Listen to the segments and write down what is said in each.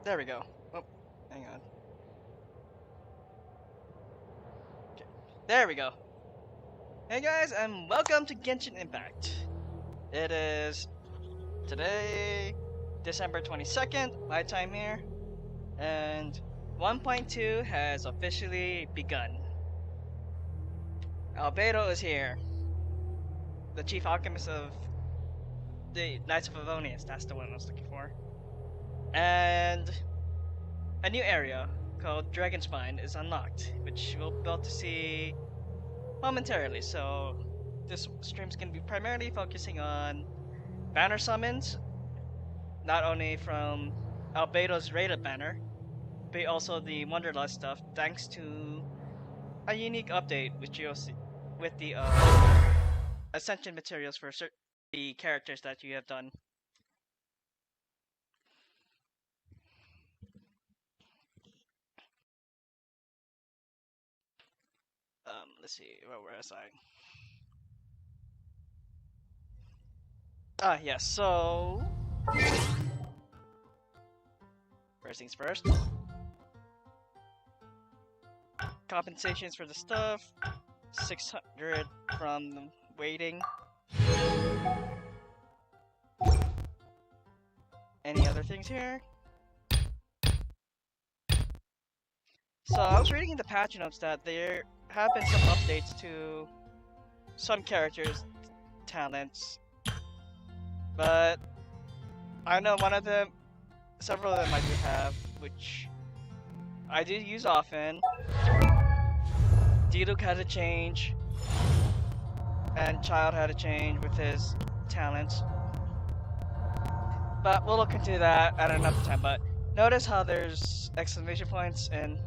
There we go. Oh, hang on. Okay. There we go. Hey guys, and welcome to Genshin Impact. It is today, December 22nd, my time here, and 1.2 has officially begun. Albedo is here, the chief alchemist of the Knights of Favonious, that's the one I was looking for. And a new area called Dragonspine is unlocked, which we'll be able to see momentarily. So this stream's going to be primarily focusing on banner summons, not only from Albedo's rated banner, but also the Wanderlust stuff, thanks to a unique update which you'll see with the ascension materials for the characters that you have done. Let's see, where was I? Yes, so first things first. Compensations for the stuff, 600 from waiting. Any other things here? So I was reading in the patch notes that there have been some updates to some characters' talents, but I know one of them, several of them I do have, which I do use often. Diluc had a change, and Child had a change with his talents. But we'll look into that at another time. But notice how there's exclamation points in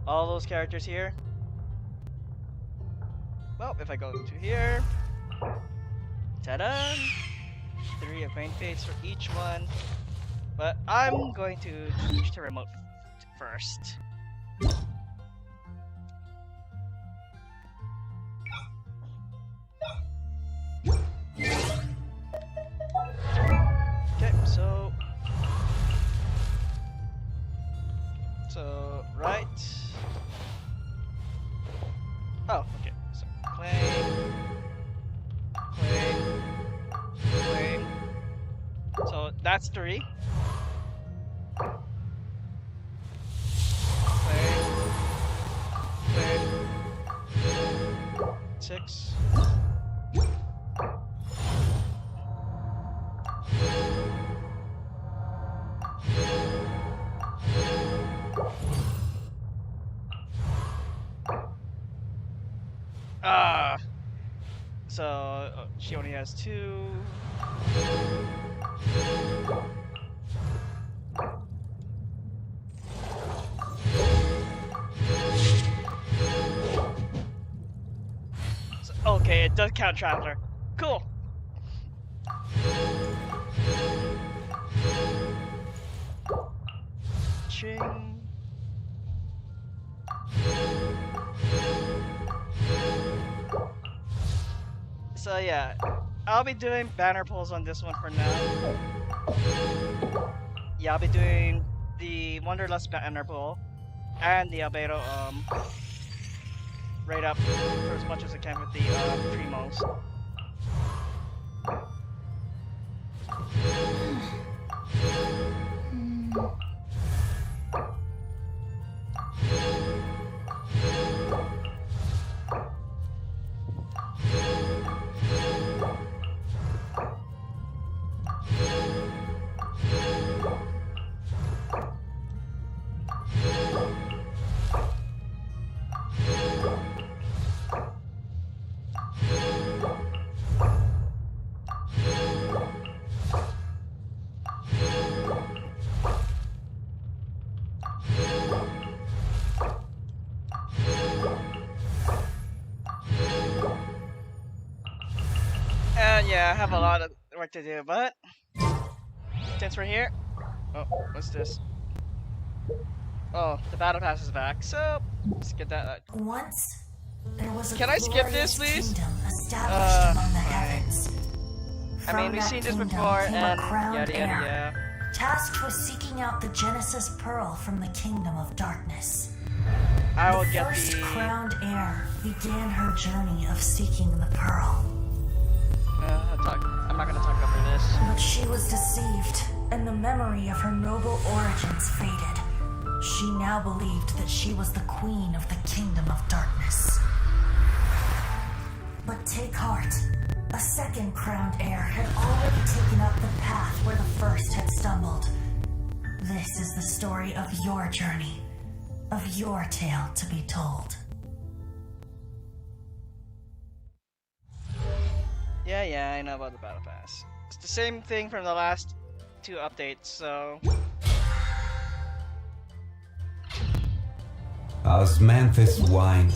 all those characters here. Well, if I go to here, ta-da! 3 of main fates for each one. But I'm going to change to remote first. Okay, so right. Oh, okay. So claim. So that's 3. Claim. 6. So she only has 2. So, okay, it does count Traveler. Cool. Ching. So yeah, I'll be doing banner pulls on this one for now. Yeah, I'll be doing the Wanderlust banner pull and the Albedo right up for as much as I can with the Primos. Yeah, I have a lot of work to do, but since we're here, oh, what's this? Oh, the battle pass is back, so let's get that. Once there was a Can I skip this, please? kingdom established among the fine. heavens. I mean, we've seen this before, and yada yada heir, yada. tasked with seeking out the Genesis Pearl from the Kingdom of Darkness. I will The get first the. crowned heir began her journey of seeking the pearl. I'm not gonna talk over this. But she was deceived, and the memory of her noble origins faded. She now believed that she was the queen of the Kingdom of Darkness. But take heart. A second crowned heir had already taken up the path where the first had stumbled. This is the story of your journey, of your tale to be told. Yeah, I know about the Battle Pass. It's the same thing from the last 2 updates, so... Osmanthus wine.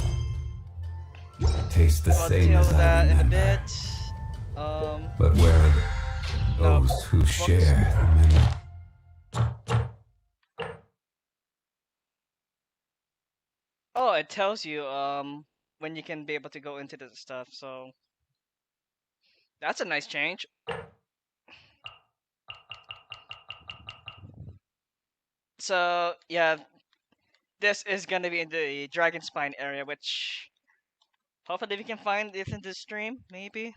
Tastes the I'll same deal as with I that in a remember. bit. But where are No, those who books. share the memory? Oh, it tells you, when you can be able to go into the stuff, so... That's a nice change. So, yeah, this is gonna be in the Dragonspine area, which... Hopefully we can find this in this stream, maybe?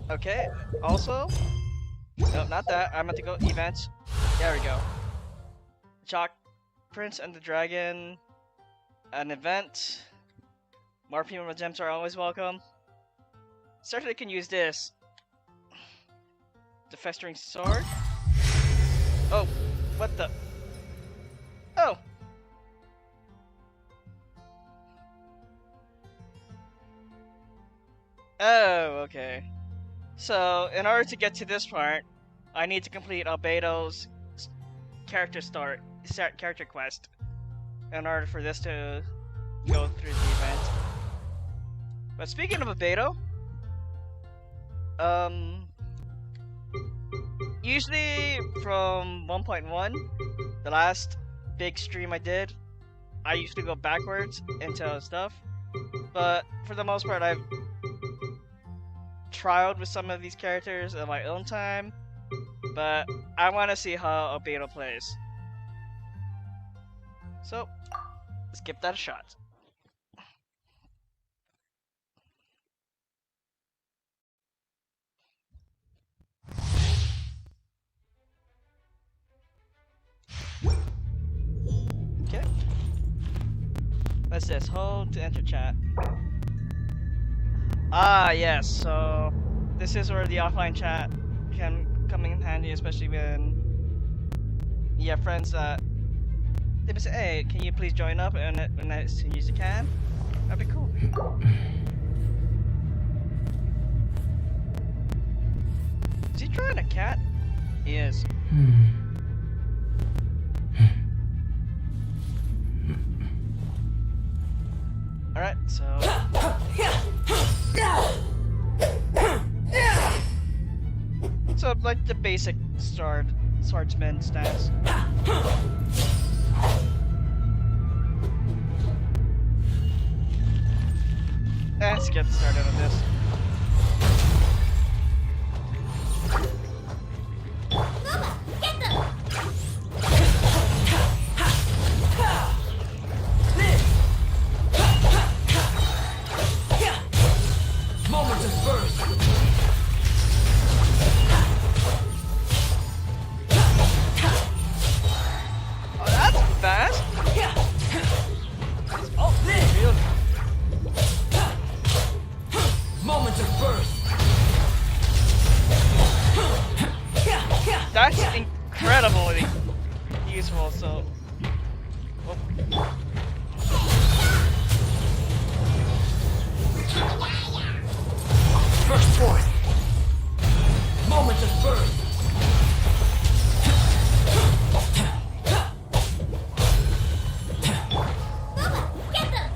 Okay, also... No, not that. I'm going to go events. There we go. Chalk Prince and the Dragon. An event. More premium gems are always welcome. Certainly can use this. The Festering Sword. Oh, what the? Oh! Oh, okay. So, in order to get to this part, I need to complete Albedo's character quest in order for this to go through the event. But speaking of Albedo, usually from 1.1, the last big stream I did, I usually go backwards into stuff. But for the most part, I've trialed with some of these characters in my own time, but I want to see how Albedo plays. So, let's give that a shot. Okay. What's this? Hold to enter chat. Ah, yes, so this is where the offline chat can come in handy, especially when you have friends that they say, hey, can you please join up? And as soon as you can, that'd be cool. Is he drawing a cat? He is. Alright, so... So, like the basic swordsman stance. Let's get started on this. Get them! Moment of burst. Oh, that's fast! Oh, real. Moment of burst. That's incredibly useful, so... Oh. Burst forth. Moment of burst. Get them!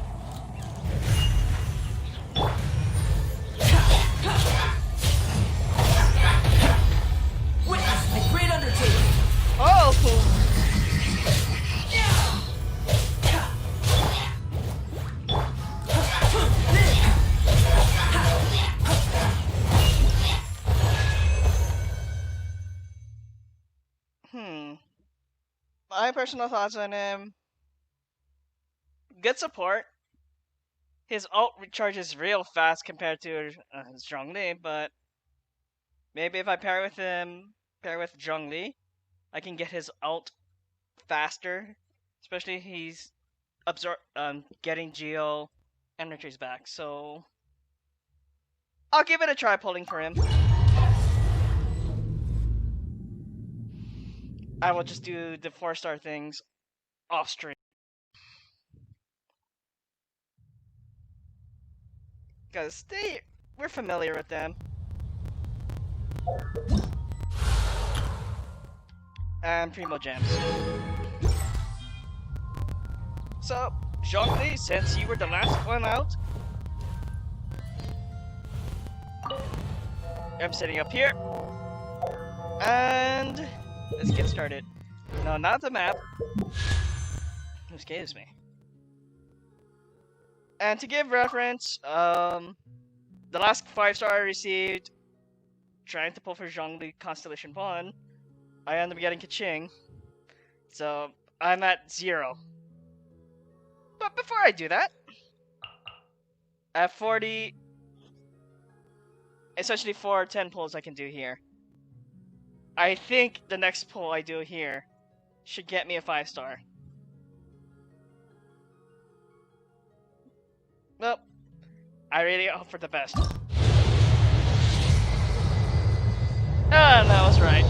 Witness my great undertaking. Oh! my personal thoughts on him: good support. His ult recharges real fast compared to Zhongli, but maybe if I pair with Zhongli, I can get his ult faster. Especially he's getting Geo energies back. So I'll give it a try pulling for him. I will just do the 4-star things off stream. Because we're familiar with them. And Primo Gems. So, Zhongli, since you were the last one out, I'm sitting up here. And let's get started. No, not the map. Excuse me. And to give reference, the last 5-star I received, trying to pull for Zhongli Constellation 1, I ended up getting Kaching. So, I'm at 0. But before I do that, I have 40, essentially 4 10 pulls I can do here. I think the next pull I do here should get me a 5-star. Well, I really hope for the best. Ah, that was right.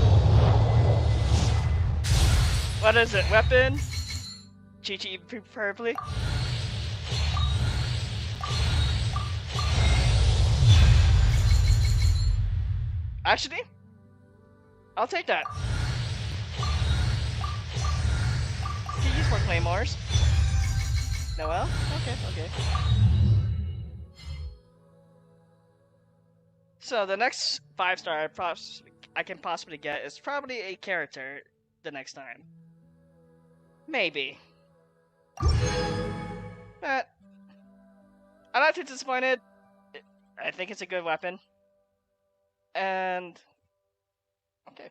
What is it? Weapon? Chi-Chi preferably? Actually, I'll take that. Can you use more claymores? Noel? Okay. So the next 5-star I can possibly get is probably a character the next time. Maybe. But I'm not too disappointed. I think it's a good weapon. And okay.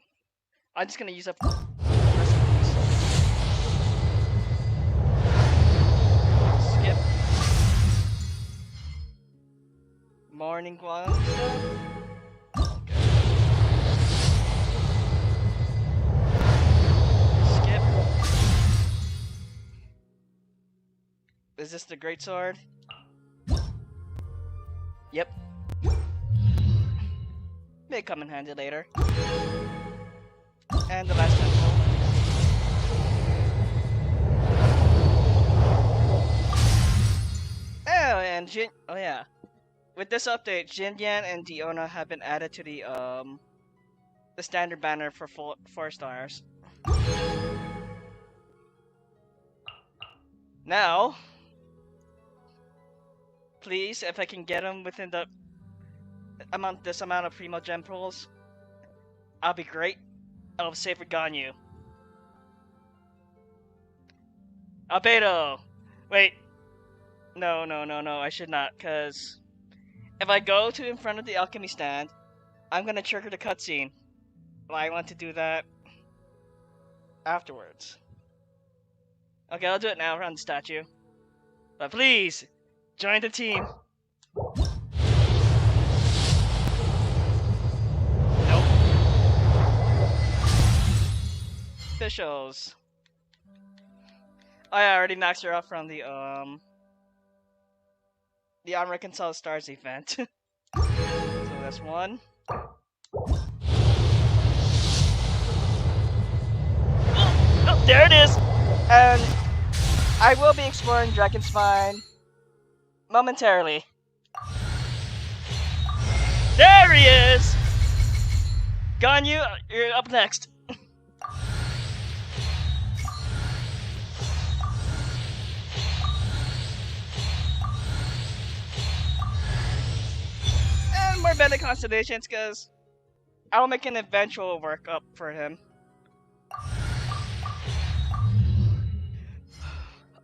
I'm just gonna use up the rest of these. Skip. Morning one. Okay. Skip. Is this the great sword? Yep. May come in handy later. And the last temple. Oh, and oh yeah. With this update, Jinyan and Diona have been added to the standard banner for 4 stars. Now, please, if I can get them within this amount of Primo Gem pulls, I'll be great. I'll save for Ganyu. Albedo! Wait. No, I should not, cause if I go to in front of the Alchemist stand, I'm gonna trigger the cutscene. Well, I want to do that afterwards. Okay, I'll do it now around the statue. But please, join the team. Nope. Officials. Oh yeah, I already maxed her up from the Unreconciled Stars event. So that's 1. Oh, there it is! And I will be exploring Dragonspine momentarily. There he is! Ganyu, you're up next. And more better constellations, because I'll make an eventual workup for him.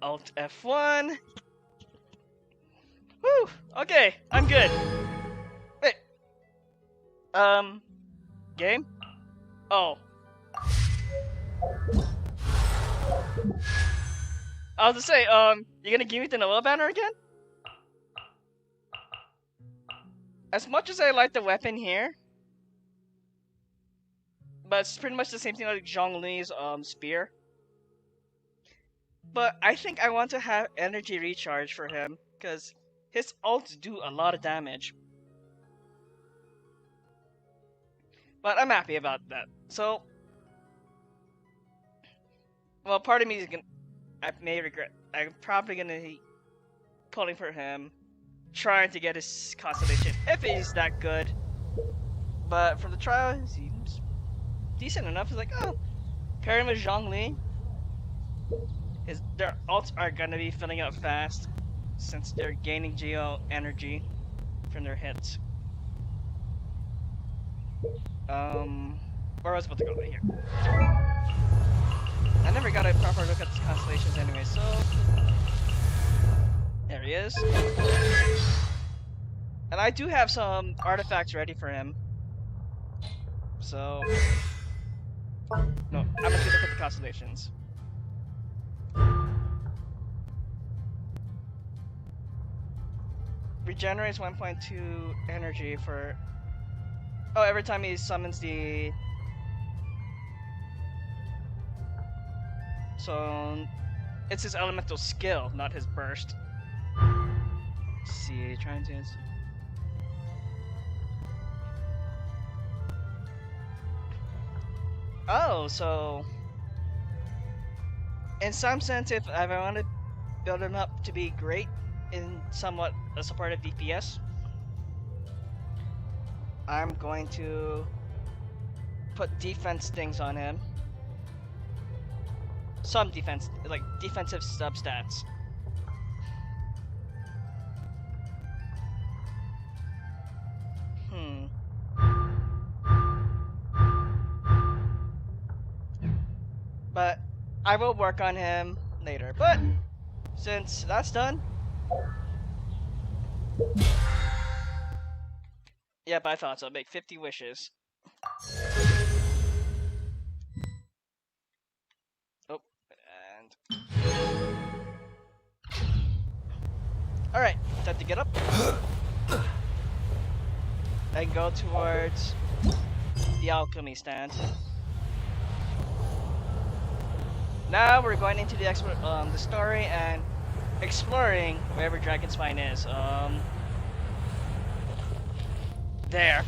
Alt F1. Whew, okay, I'm good. Wait. Game? Oh. I was to say, you gonna give me the Noah banner again? As much as I like the weapon here, but it's pretty much the same thing like Zhongli's spear. But I think I want to have energy recharge for him, because his ults do a lot of damage. But I'm happy about that. So, well, part of me is gonna, I may regret, I'm probably gonna be pulling for him, trying to get his constellation if he's that good. But from the trial, he seems decent enough. It's like, oh, pair him with Zhongli. Their ults are gonna be filling up fast, since they're gaining geo energy from their hits. Where was I supposed to go? Right here. I never got a proper look at the constellations anyway, so there he is. And I do have some artifacts ready for him. So no, I'm gonna look at the constellations. Regenerates 1.2 energy for... Oh, every time he summons the... So... It's his elemental skill, not his burst. Let's see, trying to... Oh, so... In some sense, if I want to build him up to be great in somewhat a supportive DPS, I'm going to put defense things on him. Some defense, like defensive substats. But I will work on him later. But since that's done, yep, I thought so. Make 50 wishes. Oh, and alright, time to get up and go towards the alchemy stand. Now we're going into the story and exploring wherever Dragonspine is. There.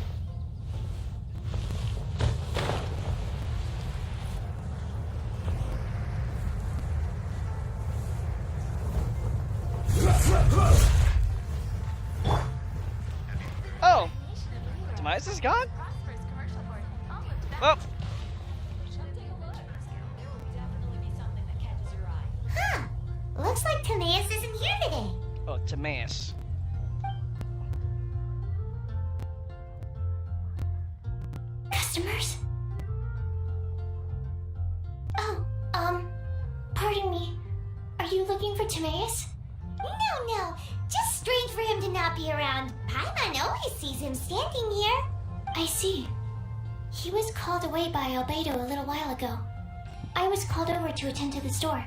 Oh, Demise is gone? Well. Huh. Looks like Timaeus isn't here today. Oh, Timaeus. Customers? Oh, pardon me. Are you looking for Timaeus? No. Just strange for him to not be around. Paimon always sees him standing here. I see. He was called away by Albedo a little while ago. I was called over to attend to the store.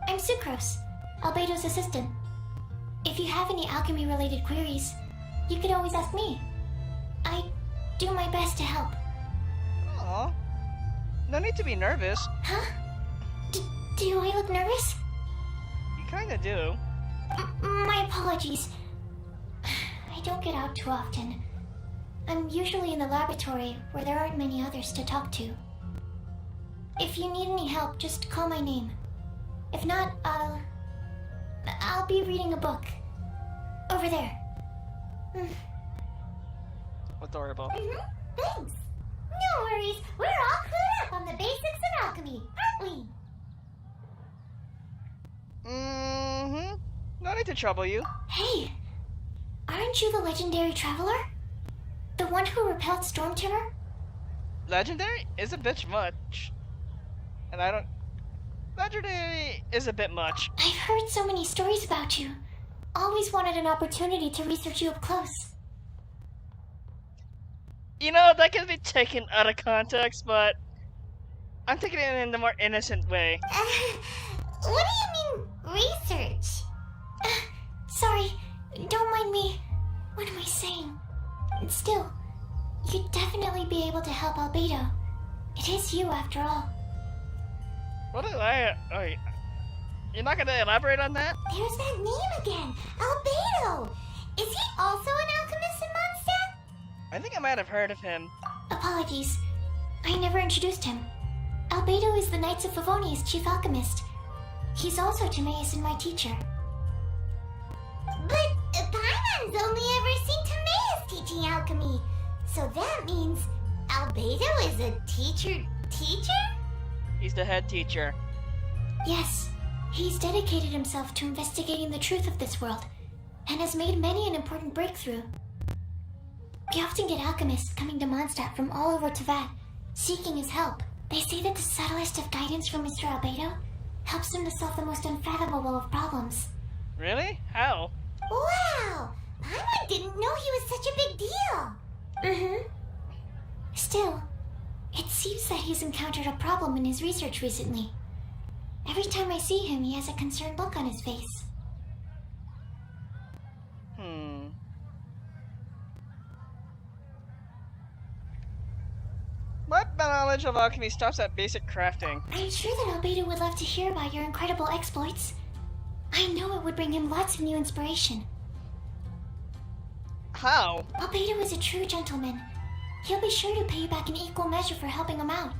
I'm Sucrose, Albedo's assistant. If you have any alchemy-related queries, you could always ask me. I do my best to help. Aw. No need to be nervous. Huh? Do I look nervous? You kinda do. My apologies. I don't get out too often. I'm usually in the laboratory where there aren't many others to talk to. If you need any help, just call my name. If not, I'll be reading a book. Over there. Adorable. Thanks. No worries. We're all cleared up on the basics of alchemy, aren't we? No need to trouble you. Hey, aren't you the legendary traveler? The one who repelled Storm Terror? Legendary is a bit much. And I don't... Legendary is a bit much. I've heard so many stories about you. Always wanted an opportunity to research you up close. You know, that can be taken out of context, but... I'm taking it in the more innocent way. What do you mean, research? Sorry, don't mind me. What am I saying? Still, you'd definitely be able to help Albedo. It is you, after all. What did I... Oh, you're not gonna elaborate on that? There's that name again, Albedo. Is he also an alchemist in Mondstadt? I think I might have heard of him. Apologies, I never introduced him. Albedo is the Knights of Favonious chief alchemist. He's also Timaeus and my teacher. But Paimon's only ever seen Timaeus teaching alchemy. So that means Albedo is a teacher? He's the head teacher. Yes, he's dedicated himself to investigating the truth of this world, and has made many an important breakthrough. We often get alchemists coming to Mondstadt from all over Teyvat, seeking his help. They say that the subtlest of guidance from Mr. Albedo helps him to solve the most unfathomable of problems. Really? How? Wow! Paimon didn't know he was such a big deal! Mm-hmm. Still, it seems that he's encountered a problem in his research recently. Every time I see him, he has a concerned look on his face. My knowledge of alchemy stops at basic crafting. I'm sure that Albedo would love to hear about your incredible exploits. I know it would bring him lots of new inspiration. How? Albedo is a true gentleman. He'll be sure to pay you back in equal measure for helping him out.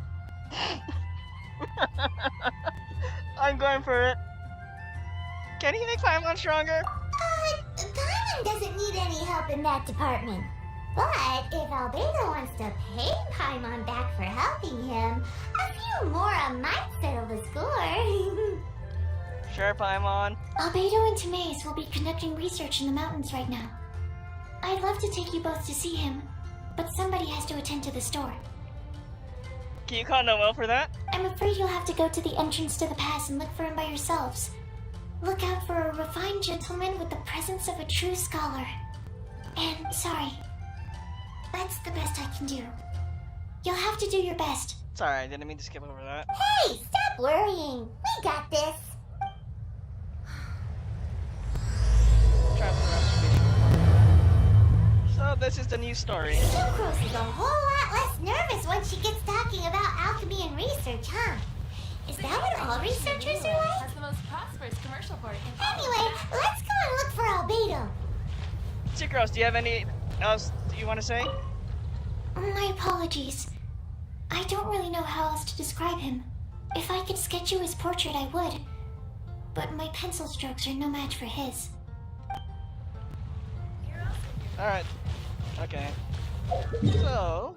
I'm going for it. Can he make Paimon stronger? Paimon doesn't need any help in that department. But if Albedo wants to pay Paimon back for helping him, a few more might settle the score. Sure, Paimon. Albedo and Timaeus will be conducting research in the mountains right now. I'd love to take you both to see him, but somebody has to attend to the store. Can you call Noel for that? I'm afraid you'll have to go to the entrance to the pass and look for him by yourselves. Look out for a refined gentleman with the presence of a true scholar. And sorry, that's the best I can do. You'll have to do your best. Sorry, I didn't mean to skip over that. Hey, stop worrying. We got this. So this is the new story. Sucrose is a whole lot less nervous once she gets talking about alchemy and research, huh? Is that what all researchers are like? That's the most prosperous commercial port in Anyway, let's go and look for Albedo. Sucrose, do you have any else you want to say? My apologies. I don't really know how else to describe him. If I could sketch you his portrait, I would. But my pencil strokes are no match for his. Alright. Okay. So...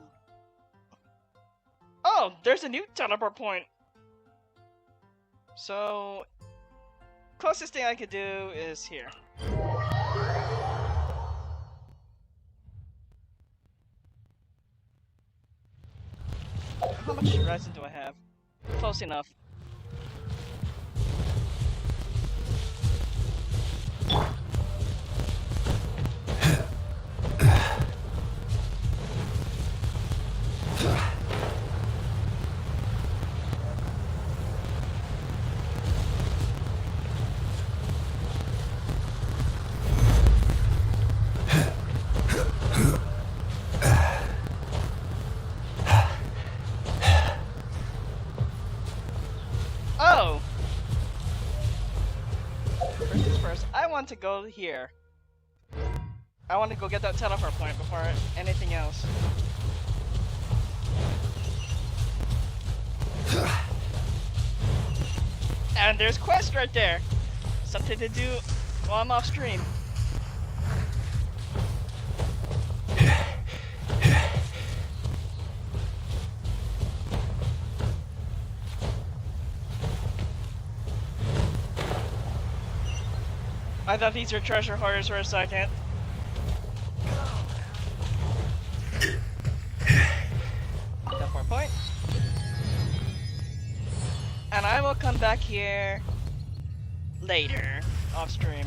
Oh! There's a new teleport point! So... Closest thing I could do is here. How much resin do I have? Close enough. Oh! First things first, I want to go here. I want to go get that teleport point before anything else. And there's quest right there. Something to do while I'm off stream. I thought these were treasure hoarders for a second. Teleport point. And I will come back here later, off stream.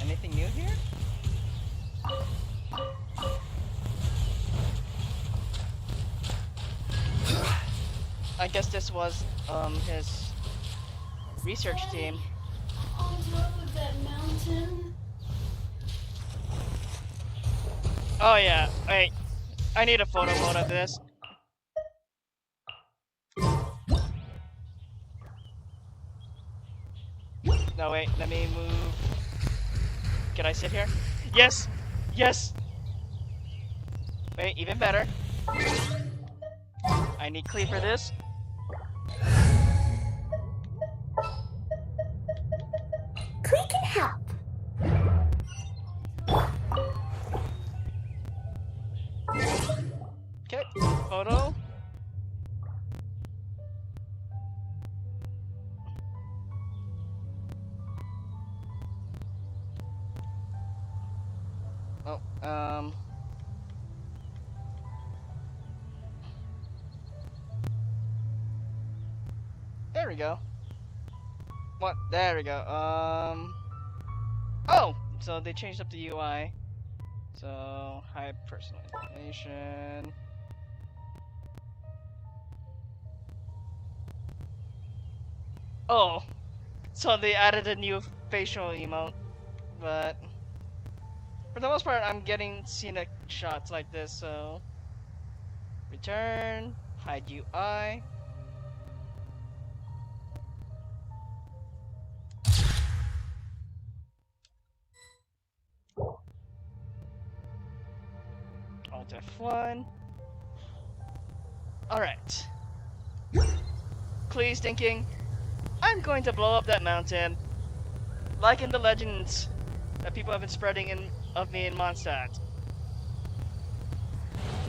Anything new here? I guess this was his research team. On top of that mountain. Oh yeah, wait. I need a photo mode of this. No wait, let me move. Can I sit here? Yes! Yes! Wait, even better. I need Clee for this. Clee can help. Okay, photo. Oh, there we go. What? There we go. Oh! So they changed up the UI. So, high personalization. Oh! So they added a new facial emote. But for the most part, I'm getting scenic shots like this, so... Return, hide UI. Alt F1. Alright. Clee's thinking, I'm going to blow up that mountain. Like in the legends that people have been spreading of me in Mondstadt.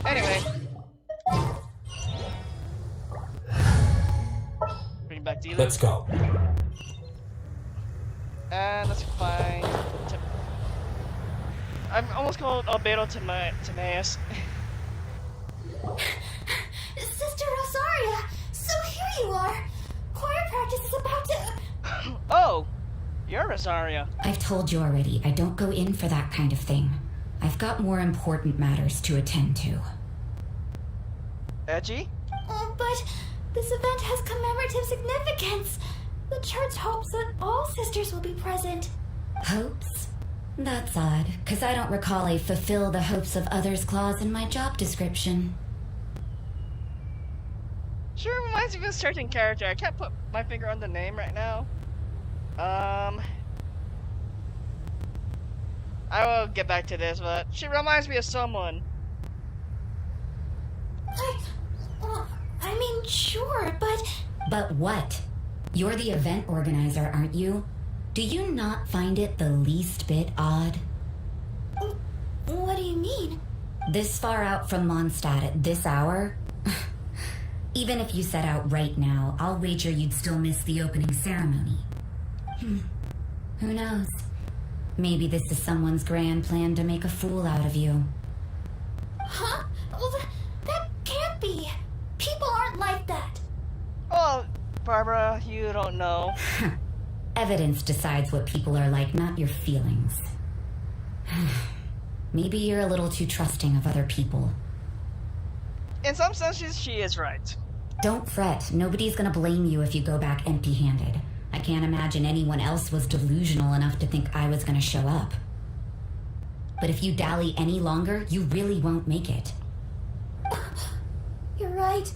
Anyway. Bring back D-Loop. Let's go. And let's find... I'm almost called Albedo Timaeus. Sister Rosaria, so here you are. Choir practice is about to... Oh! You're Rosaria. I've told you already, I don't go in for that kind of thing. I've got more important matters to attend to. Edgy? But this event has commemorative significance. The church hopes that all sisters will be present. Hopes? That's odd, because I don't recall a fulfill the hopes of others clause in my job description. Sure reminds me of a certain character. I can't put my finger on the name right now. I will get back to this, but she reminds me of someone. I mean, sure, but... But what? You're the event organizer, aren't you? Do you not find it the least bit odd? What do you mean? This far out from Mondstadt at this hour? Even if you set out right now, I'll wager you'd still miss the opening ceremony. Who knows? Maybe this is someone's grand plan to make a fool out of you. Huh? Well, that can't be. People aren't like that. Oh, Barbara, you don't know. Evidence decides what people are like, not your feelings. Maybe you're a little too trusting of other people. In some senses, she is right. Don't fret. Nobody's gonna blame you if you go back empty-handed. I can't imagine anyone else was delusional enough to think I was gonna show up. But if you dally any longer, you really won't make it. You're right.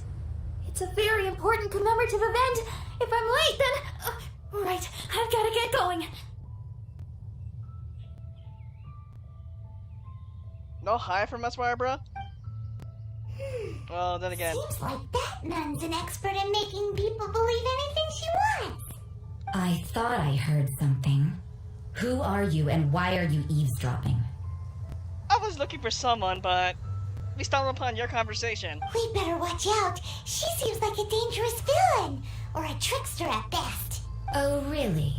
It's a very important commemorative event. If I'm late, then... right, I've gotta get going. No hi from us, Barbara? Well, then again. Seems like that nun's an expert in making people believe anything she wants. I thought I heard something. Who are you and why are you eavesdropping? I was looking for someone, but we stumbled upon your conversation. We better watch out. She seems like a dangerous villain. Or a trickster at best. Oh, really?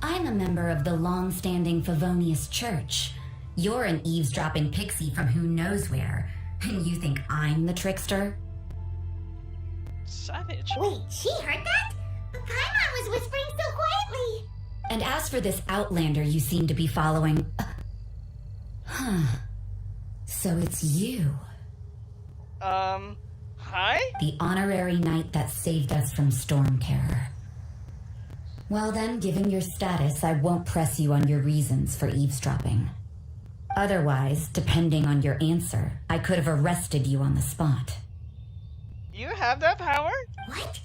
I'm a member of the long-standing Favonious Church. You're an eavesdropping pixie from who knows where. And you think I'm the trickster? Savage. Wait, she heard that? Paimon was whispering so quietly. And as for this outlander you seem to be following... Huh. So it's you. Hi? The honorary knight that saved us from Storm Terror. Well then, given your status, I won't press you on your reasons for eavesdropping. Otherwise, depending on your answer, I could have arrested you on the spot. You have that power? What?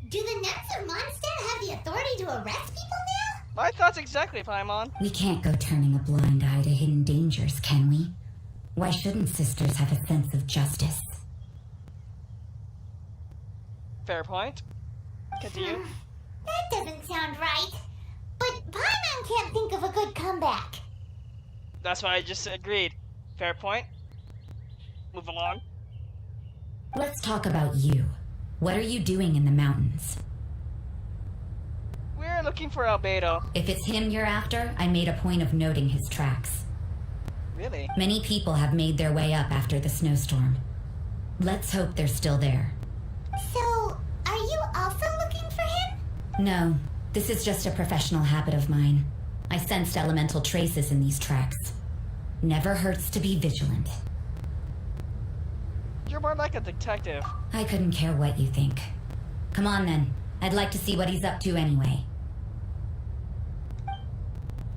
Do the Knights of Mondstadt have the authority to arrest people now? My thoughts exactly, Paimon. We can't go turning a blind eye to hidden dangers, can we? Why shouldn't sisters have a sense of justice? Fair point. Continue. That doesn't sound right. But Paimon can't think of a good comeback. That's why I just agreed. Fair point. Move along. Let's talk about you. What are you doing in the mountains? We're looking for Albedo. If it's him you're after, I made a point of noting his tracks. Really? Many people have made their way up after the snowstorm. Let's hope they're still there. So, are you also looking for him? No, this is just a professional habit of mine. I sensed elemental traces in these tracks. Never hurts to be vigilant. You're more like a detective. I couldn't care what you think. Come on then. I'd like to see what he's up to anyway.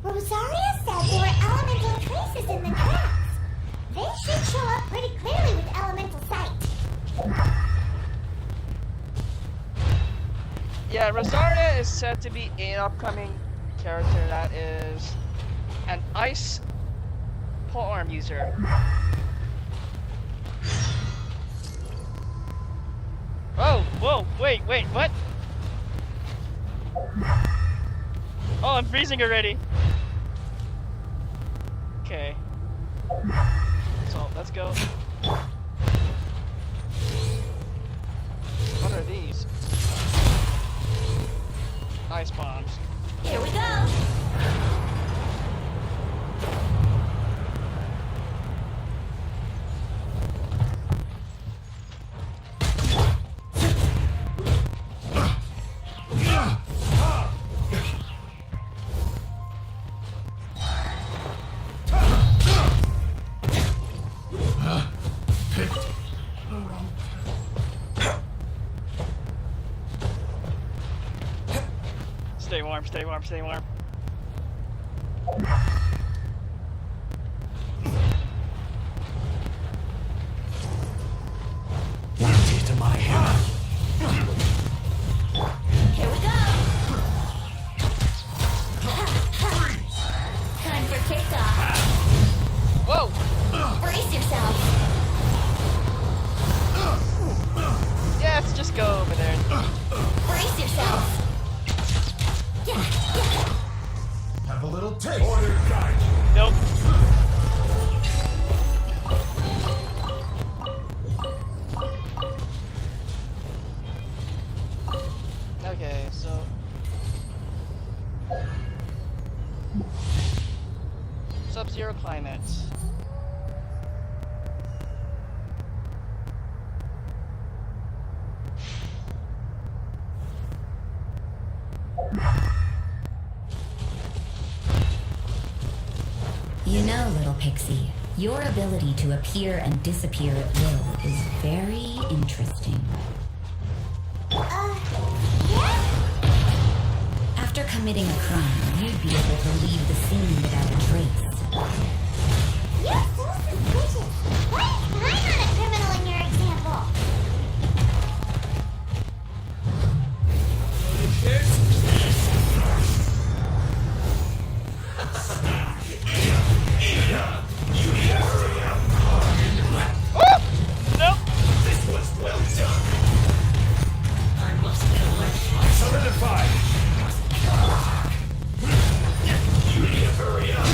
Rosaria said there were elemental traces in the tracks. They should show up pretty clearly with elemental sight. Yeah, Rosaria is said to be an upcoming character that is an ice polearm user. Oh, whoa, wait, what? Oh, I'm freezing already. Okay. So, let's go. What are these? Ice bombs. Here we go. Stay warm, stay warm, stay warm. Loyalty to my hammer. Here we go. Time for kickoff. Whoa! Brace yourself. Yes, just go over there. Brace yourself. Yeah. Have a little taste. Order guide. Nope. Okay, so Sub-zero climate. You know, little pixie, your ability to appear and disappear at will is very interesting. Yeah? After committing a crime, you'd be able to leave the scene without a trace. You're so suspicious. Why is I not a criminal in your example? Nope. This was well done. I must collect. Solidify. You need to hurry up.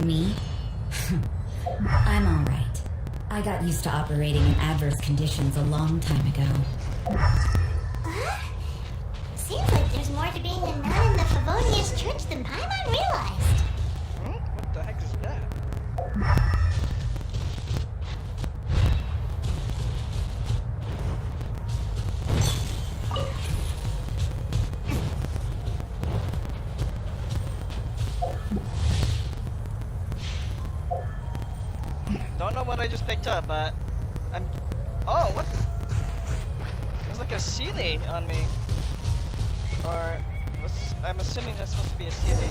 Me? I'm alright. I got used to operating in adverse conditions a long time ago. Seems like there's more to being a nun in the Favonious church than Paimon realized. What the heck is that? Don't know what I just picked up, but I'm. Oh, what? There's like a Sealy on me. Or I'm assuming that's supposed to be a Sealy.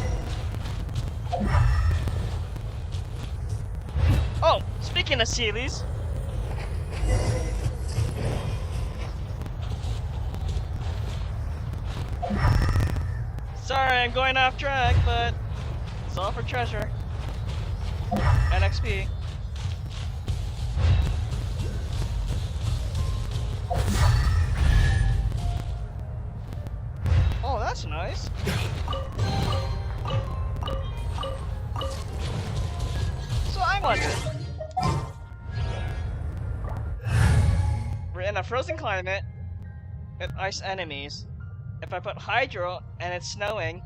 Oh, speaking of Sealies. Sorry, I'm going off track, but it's all for treasure and XP. Oh, that's nice. So I'm wondering, we're in a frozen climate with ice enemies. If I put hydro and it's snowing,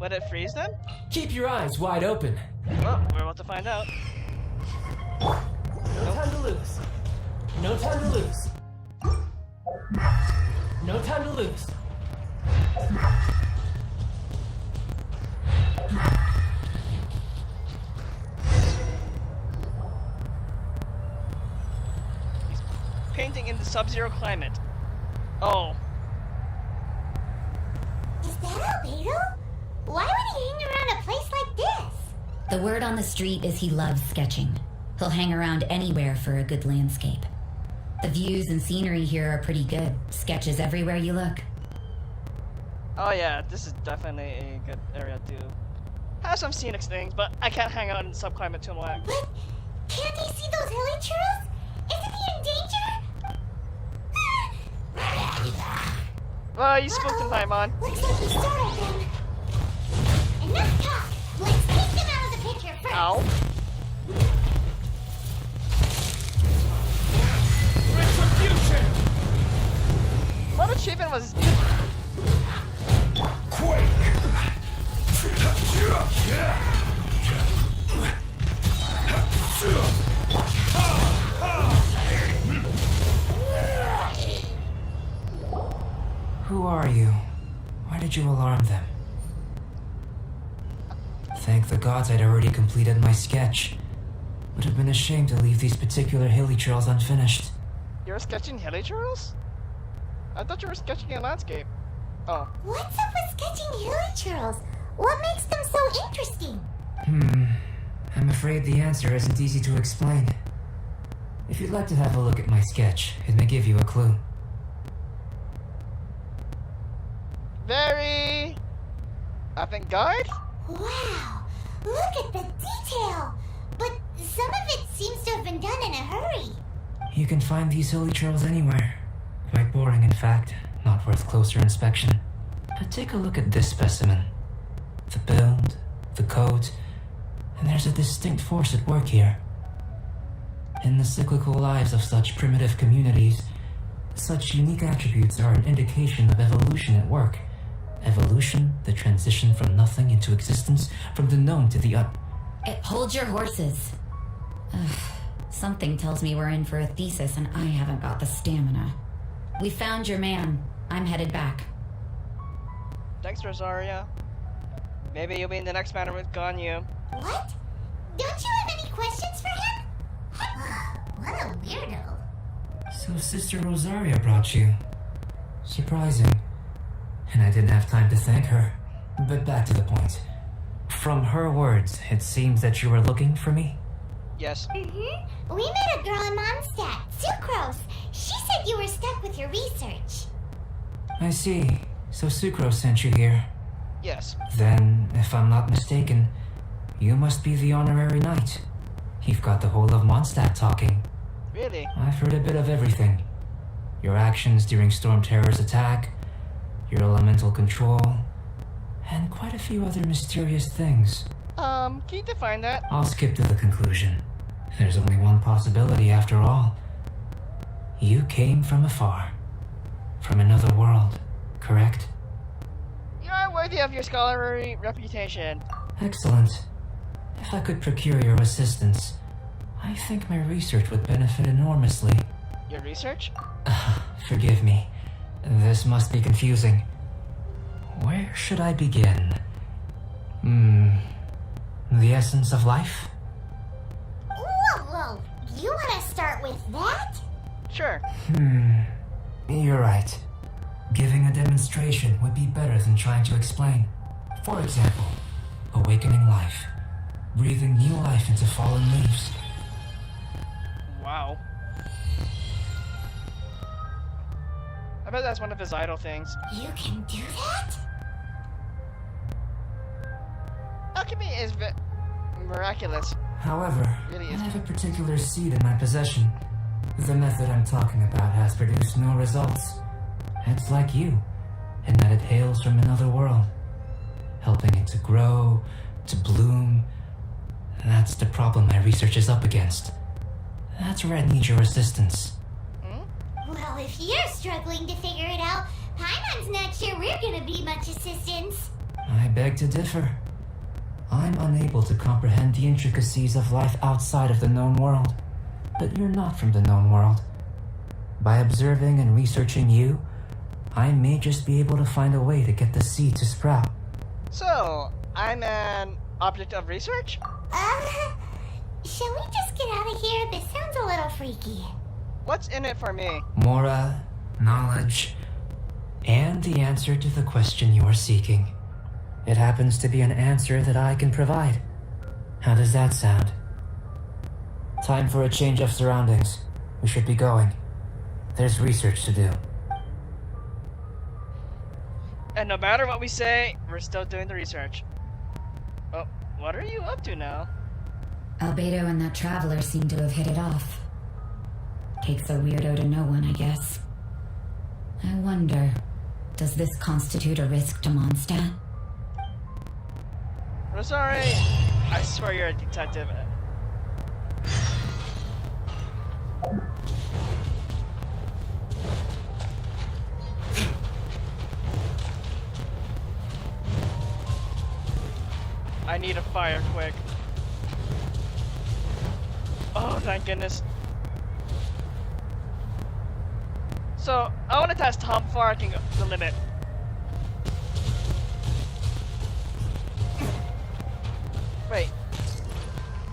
would it freeze them? Keep your eyes wide open. Well, we're about to find out. No time to lose. No time to lose. No time to lose. He's painting in the sub-zero climate. Oh. Is that Albedo? Why would he hang around a place like this? The word on the street is he loves sketching. He'll hang around anywhere for a good landscape. The views and scenery here are pretty good. Sketches everywhere you look. Oh yeah, this is definitely a good area to have some scenic things, but I can't hang out in the subclimate too long. But can't he see those hilly churros? Isn't he in danger? Well, you spooked him, Paimon. Looks like he startled them. Enough talk. Let's take them out of the picture first. Ow. Retribution! What achievement was Quake! Who are you? Why did you alarm them? Thank the gods I'd already completed my sketch. Would have been a shame to leave these particular hilly trails unfinished. You're sketching hilly churros? I thought you were sketching a landscape. Oh. What's up with sketching hilly churros? What makes them so interesting? I'm afraid the answer isn't easy to explain. If you'd like to have a look at my sketch, it may give you a clue. Very avant-garde? Wow, look at the detail! But some of it seems to have been done in a hurry. You can find these hilly trails anywhere. Quite boring, in fact. Not worth closer inspection. But take a look at this specimen. The build, the coat, and there's a distinct force at work here. In the cyclical lives of such primitive communities, such unique attributes are an indication of evolution at work. Evolution, the transition from nothing into existence, from the known to the Hold your horses. Something tells me we're in for a thesis and I haven't got the stamina. We found your man. I'm headed back. Thanks, Rosaria. Maybe you'll be in the next matter with Ganyu. What? Don't you have any questions for him? What a weirdo. So Sister Rosaria brought you. Surprising. And I didn't have time to thank her. But back to the point. From her words, it seems that you were looking for me? Yes. Mm-hmm. We met a girl in Mondstadt, Sucrose. She said you were stuck with your research. I see. So Sucrose sent you here. Yes. Then, if I'm not mistaken, you must be the honorary knight. You've got the whole of Mondstadt talking. Really? I've heard a bit of everything. Your actions during Storm Terror's attack, your elemental control, and quite a few other mysterious things. Can you define that? I'll skip to the conclusion. There's only one possibility after all. You came from afar. From another world, correct? You are worthy of your scholarly reputation. Excellent. If I could procure your assistance, I think my research would benefit enormously. Your research? Forgive me. This must be confusing. Where should I begin? The essence of life? Whoa. You want to start with that? Sure. You're right. Giving a demonstration would be better than trying to explain. For example, awakening life. Breathing new life into fallen leaves. Wow. I bet that's one of his idol things. You can do that? Alchemy is miraculous. However, Really I is. have a particular seed in my possession. The method I'm talking about has produced no results. It's like you, in that it hails from another world, helping it to grow, to bloom. That's the problem my research is up against. That's where I need your assistance. Well, if you're struggling to figure it out, Paimon's not sure we're gonna be much assistance. I beg to differ. I'm unable to comprehend the intricacies of life outside of the known world. But you're not from the known world. By observing and researching you, I may just be able to find a way to get the seed to sprout. So, I'm an object of research? Shall we just get out of here? This sounds a little freaky. What's in it for me? Mora, knowledge, and the answer to the question you're seeking. It happens to be an answer that I can provide. How does that sound? Time for a change of surroundings. We should be going. There's research to do. And no matter what we say, we're still doing the research. Oh, what are you up to now? Albedo and that traveler seem to have hit it off. Takes a weirdo to know one, I guess. I wonder, does this constitute a risk to Mondstadt? Rosarie, I swear you're a detective. I need a fire quick. Oh, thank goodness. So, I want to test how far I can go, the limit. Wait.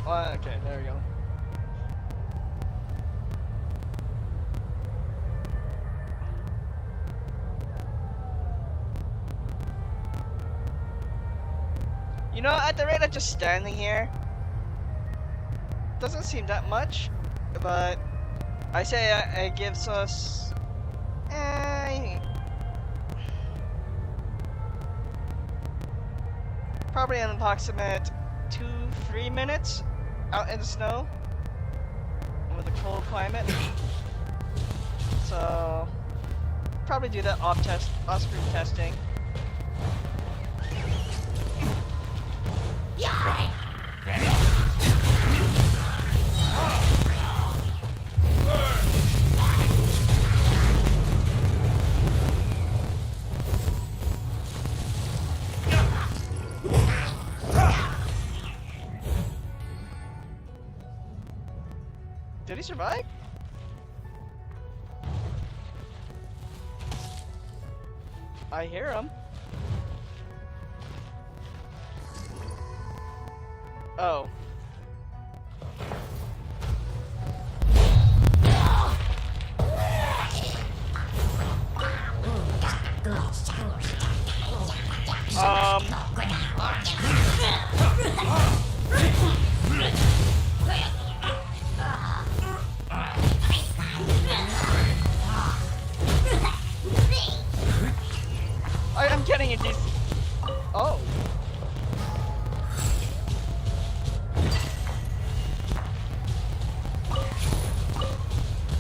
Oh, okay, there we go. You know, at the rate of just standing here, doesn't seem that much, but I say it gives us probably an approximate 2-3 minutes out in the snow with a cold climate. So probably do that off-screen testing. Did he survive? I hear him. Oh. I'm getting it. Oh.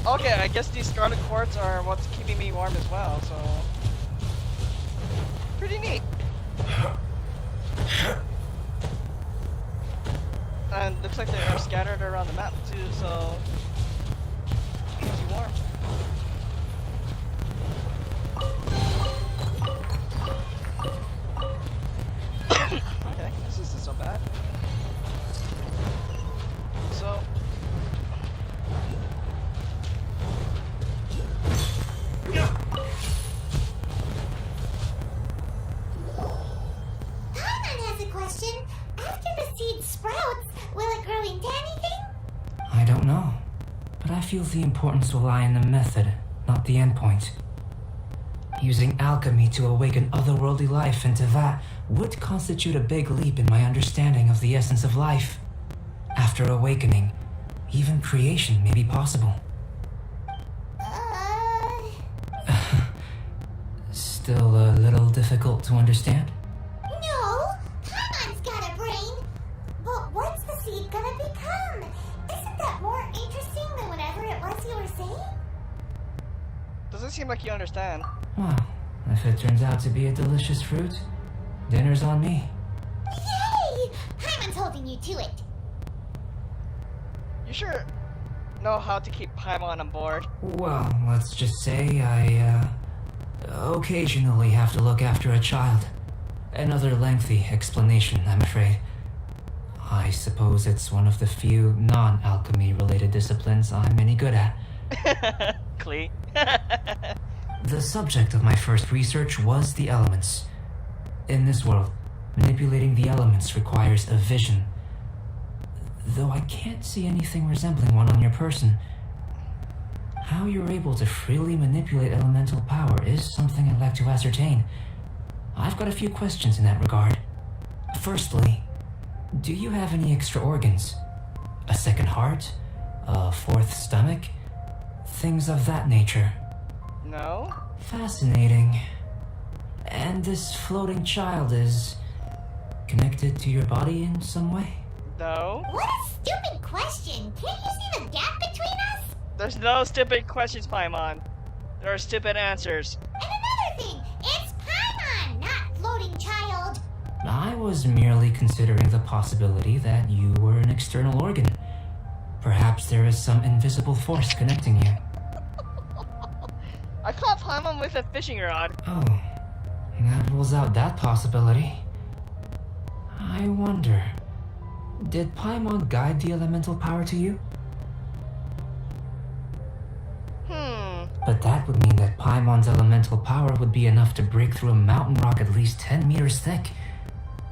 Okay, I guess these scarlet quartz are what's keeping me warm as well, so pretty neat. And looks like they are scattered around the map too, so keeps you warm. Okay, this isn't so bad. So Paimon has a question. After the seed sprouts, will it grow into anything? I don't know, but I feel the importance will lie in the method, not the endpoint. Using alchemy to awaken otherworldly life into that would constitute a big leap in my understanding of the essence of life. After awakening, even creation may be possible. Still a little difficult to understand? No, Paimon's got a brain. But what's the seed gonna become? Isn't that more interesting than whatever it was you were saying? doesn't seem like you understand. Well, if it turns out to be a delicious fruit, dinner's on me. Yay! Paimon's holding you to it. You sure know how to keep Paimon on board? Well, let's just say I, occasionally have to look after a child. Another lengthy explanation, I'm afraid. I suppose it's one of the few non-alchemy related disciplines I'm any good at. Clee. The subject of my first research was the elements. In this world, manipulating the elements requires a vision. Though I can't see anything resembling one on your person. How you're able to freely manipulate elemental power is something I'd like to ascertain. I've got a few questions in that regard. Firstly, do you have any extra organs? A second heart? A fourth stomach? Things of that nature. No? Fascinating. And this floating child is connected to your body in some way? No? What a stupid question. Can't you see the gap between us? There's no stupid questions, Paimon. There are stupid answers. And another thing, it's Paimon, not floating child. I was merely considering the possibility that you were an external organ. Perhaps there is some invisible force connecting you. I caught Paimon with a fishing rod. Oh, that rules out that possibility. I wonder, did Paimon guide the elemental power to you? But that would mean that Paimon's elemental power would be enough to break through a mountain rock at least 10 meters thick,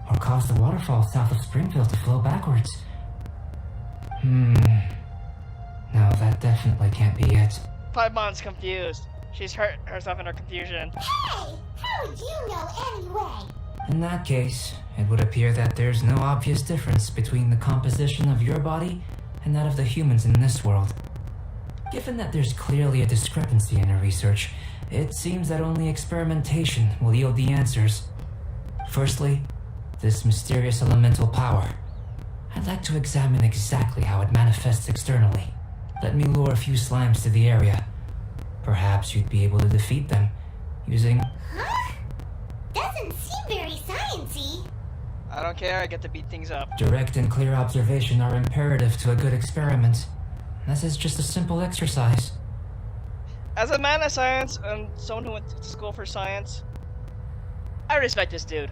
or cause the waterfall south of Springfield to flow backwards. No, that definitely can't be it. Paimon's confused. She's hurt herself in her confusion. Hey, how would you know anyway? In that case, it would appear that there's no obvious difference between the composition of your body and that of the humans in this world. Given that there's clearly a discrepancy in her research, it seems that only experimentation will yield the answers. Firstly, this mysterious elemental power. I'd like to examine exactly how it manifests externally. Let me lure a few slimes to the area. Perhaps you'd be able to defeat them using... Huh? Doesn't seem very sciencey. I don't care, I get to beat things up. Direct and clear observation are imperative to a good experiment. This is just a simple exercise. As a man of science and someone who went to school for science, I respect this dude.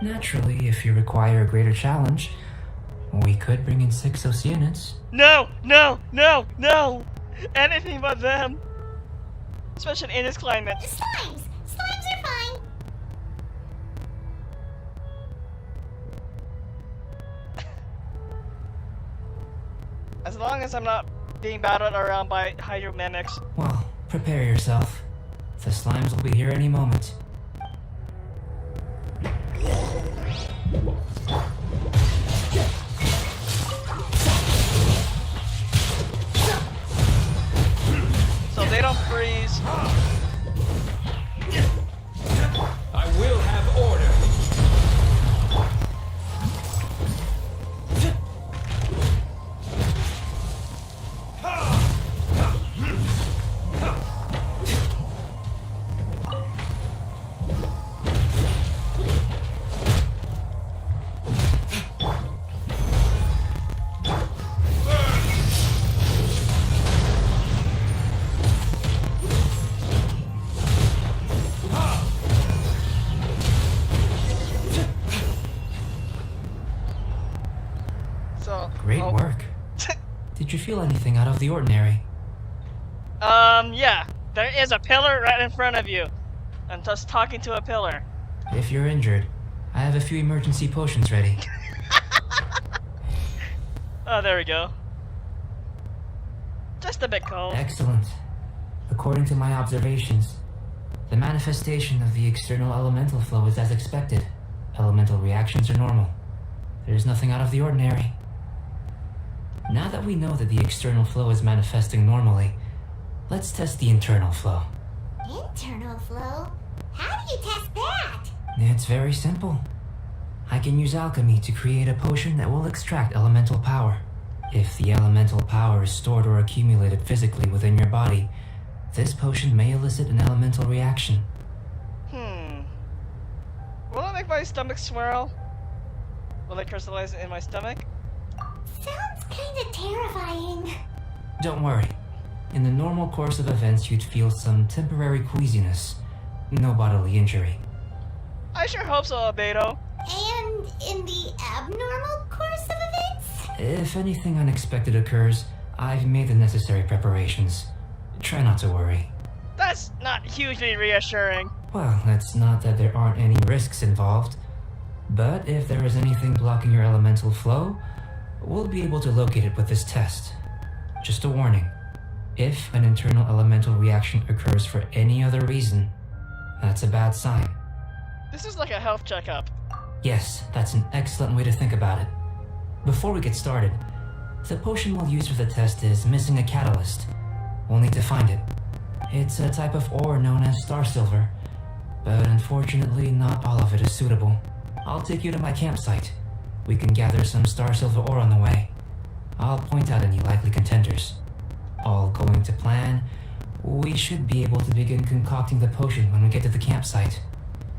Naturally, if you require a greater challenge, we could bring in 6 Oceanids. No! No! No! No! Anything but them! Especially in this climate. Slimes! Slimes are fine. As long as I'm not being battled around by hydromimics. Well, prepare yourself. The slimes will be here any moment. So they don't freeze. I will have order. feel anything out of the ordinary? Yeah. There is a pillar right in front of you. I'm just talking to a pillar. If you're injured, I have a few emergency potions ready. Oh, there we go. Just a bit cold. Excellent. According to my observations, the manifestation of the external elemental flow is as expected. Elemental reactions are normal. There's nothing out of the ordinary. Now that we know that the external flow is manifesting normally, let's test the internal flow. Internal flow? How do you test that? It's very simple. I can use alchemy to create a potion that will extract elemental power. If the elemental power is stored or accumulated physically within your body, this potion may elicit an elemental reaction. Will it make my stomach swirl? Will it crystallize in my stomach? Sounds kinda terrifying. Don't worry. In the normal course of events, you'd feel some temporary queasiness. No bodily injury. I sure hope so, Albedo. And in the abnormal course of events? If anything unexpected occurs, I've made the necessary preparations. Try not to worry. That's not hugely reassuring. Well, it's not that there aren't any risks involved. But if there is anything blocking your elemental flow, we'll be able to locate it with this test. Just a warning. If an internal elemental reaction occurs for any other reason, that's a bad sign. This is like a health checkup. Yes, that's an excellent way to think about it. Before we get started, the potion we'll use for the test is missing a catalyst. We'll need to find it. It's a type of ore known as star silver, but unfortunately not all of it is suitable. I'll take you to my campsite. We can gather some star silver ore on the way. I'll point out any likely contenders. All going to plan, we should be able to begin concocting the potion when we get to the campsite.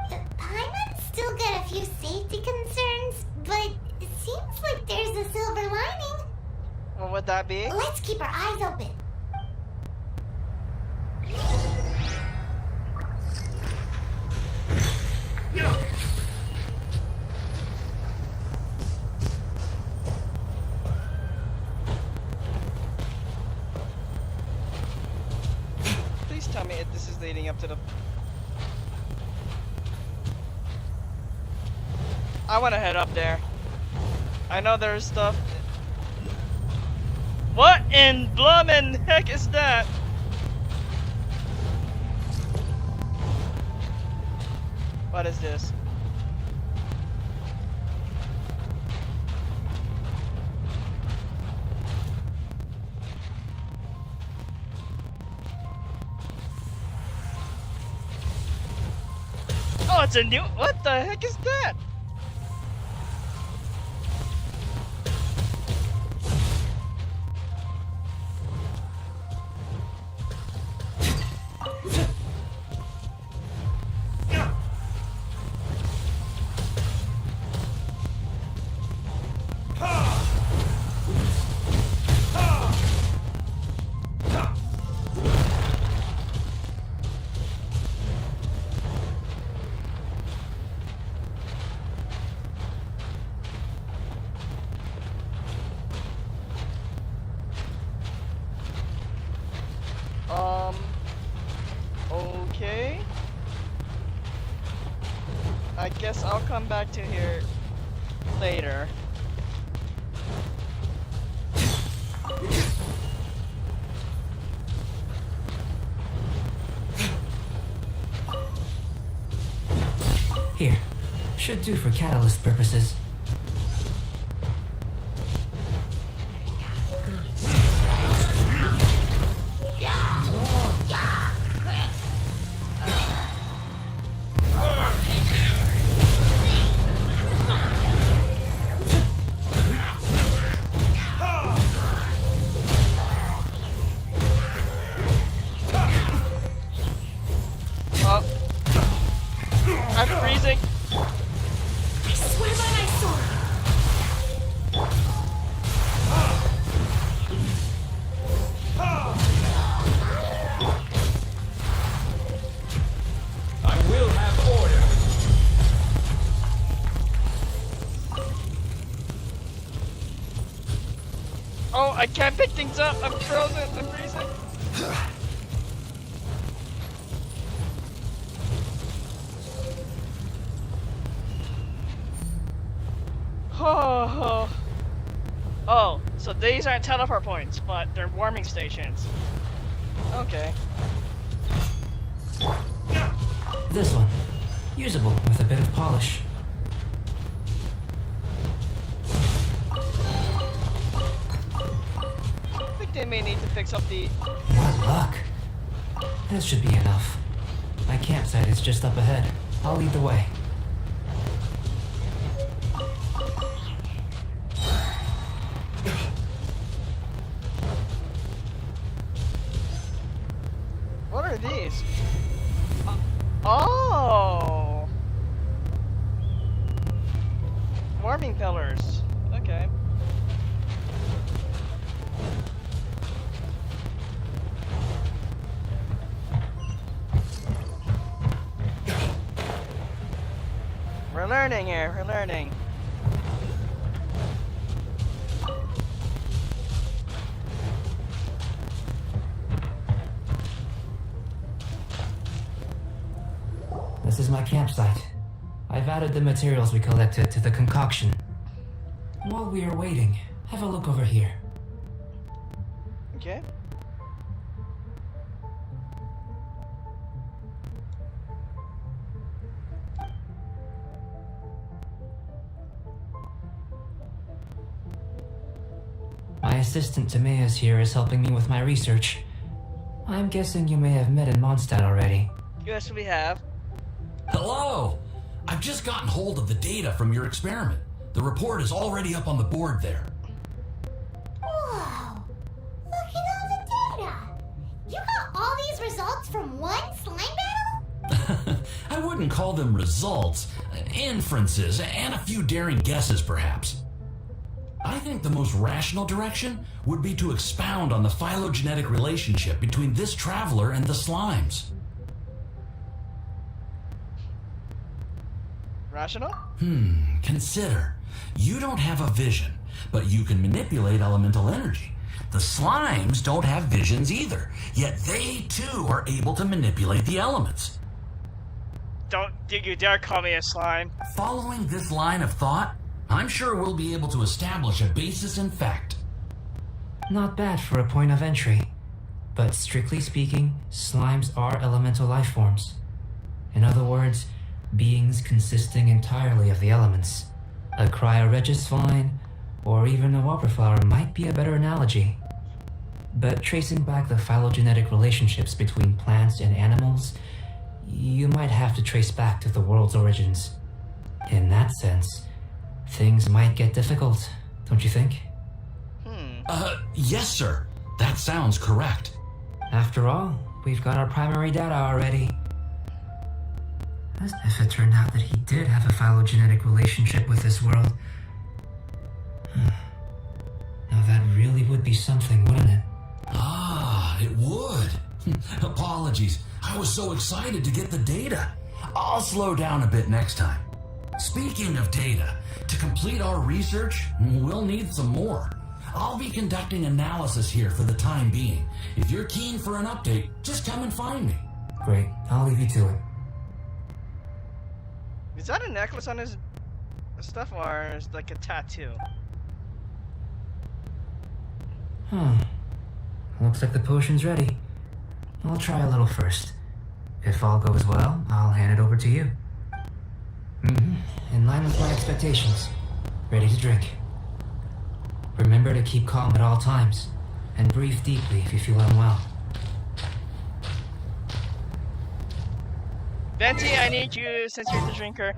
Paimon's still got a few safety concerns, but it seems like there's a silver lining. What would that be? Let's keep our eyes open. Please tell me if this is leading up to the... I want to head up there. I know there's stuff... What in bloomin' heck is that? What is this? Oh, it's a new... What the heck is that? Okay. I guess I'll come back to here later. Here. Should do for catalyst purposes. Oh. I'm freezing. I swear by my sword. I will have order. Oh, I can't pick things up. I'm frozen. I'm freezing. Oh, oh, so these aren't teleport points, but they're warming stations. Okay. This one. Usable with a bit of polish. I think they may need to fix up the... What luck. This should be enough. My campsite is just up ahead. I'll lead the way. What are these? Oh! Warming pillars. Okay. We're learning here, we're learning. This is my campsite. I've added the materials we collected to the concoction. While we are waiting, have a look over here. Okay. My assistant Timaeus here is helping me with my research. I'm guessing you may have met in Mondstadt already. Yes, we have. Hello! I've just gotten hold of the data from your experiment. The report is already up on the board there. Whoa! Look at all the data! You got all these results from one slime battle? I wouldn't call them results, inferences, and a few daring guesses perhaps. I think the most rational direction would be to expound on the phylogenetic relationship between this traveler and the slimes. Rational? Consider. You don't have a vision, but you can manipulate elemental energy. The slimes don't have visions either, yet they too are able to manipulate the elements. Don't you dare call me a slime. Following this line of thought, I'm sure we'll be able to establish a basis in fact. Not bad for a point of entry. But strictly speaking, slimes are elemental life forms. In other words, beings consisting entirely of the elements. A cryoregisvine, or even a wildflower might be a better analogy. But tracing back the phylogenetic relationships between plants and animals, you might have to trace back to the world's origins. In that sense, things might get difficult, don't you think? Yes, sir. That sounds correct. After all, we've got our primary data already. As if it turned out that he did have a phylogenetic relationship with this world. Now that really would be something, wouldn't it? Ah, it would. Apologies. I was so excited to get the data. I'll slow down a bit next time. Speaking of data, to complete our research, we'll need some more. I'll be conducting analysis here for the time being. If you're keen for an update, just come and find me. Great, I'll leave you to it. Is that a necklace on his stuff or is it like a tattoo? Looks like the potion's ready. I'll try a little first. If all goes well, I'll hand it over to you. In line with my expectations. Ready to drink. Remember to keep calm at all times, and breathe deeply if you feel unwell. Venti, I need you since you're the drinker.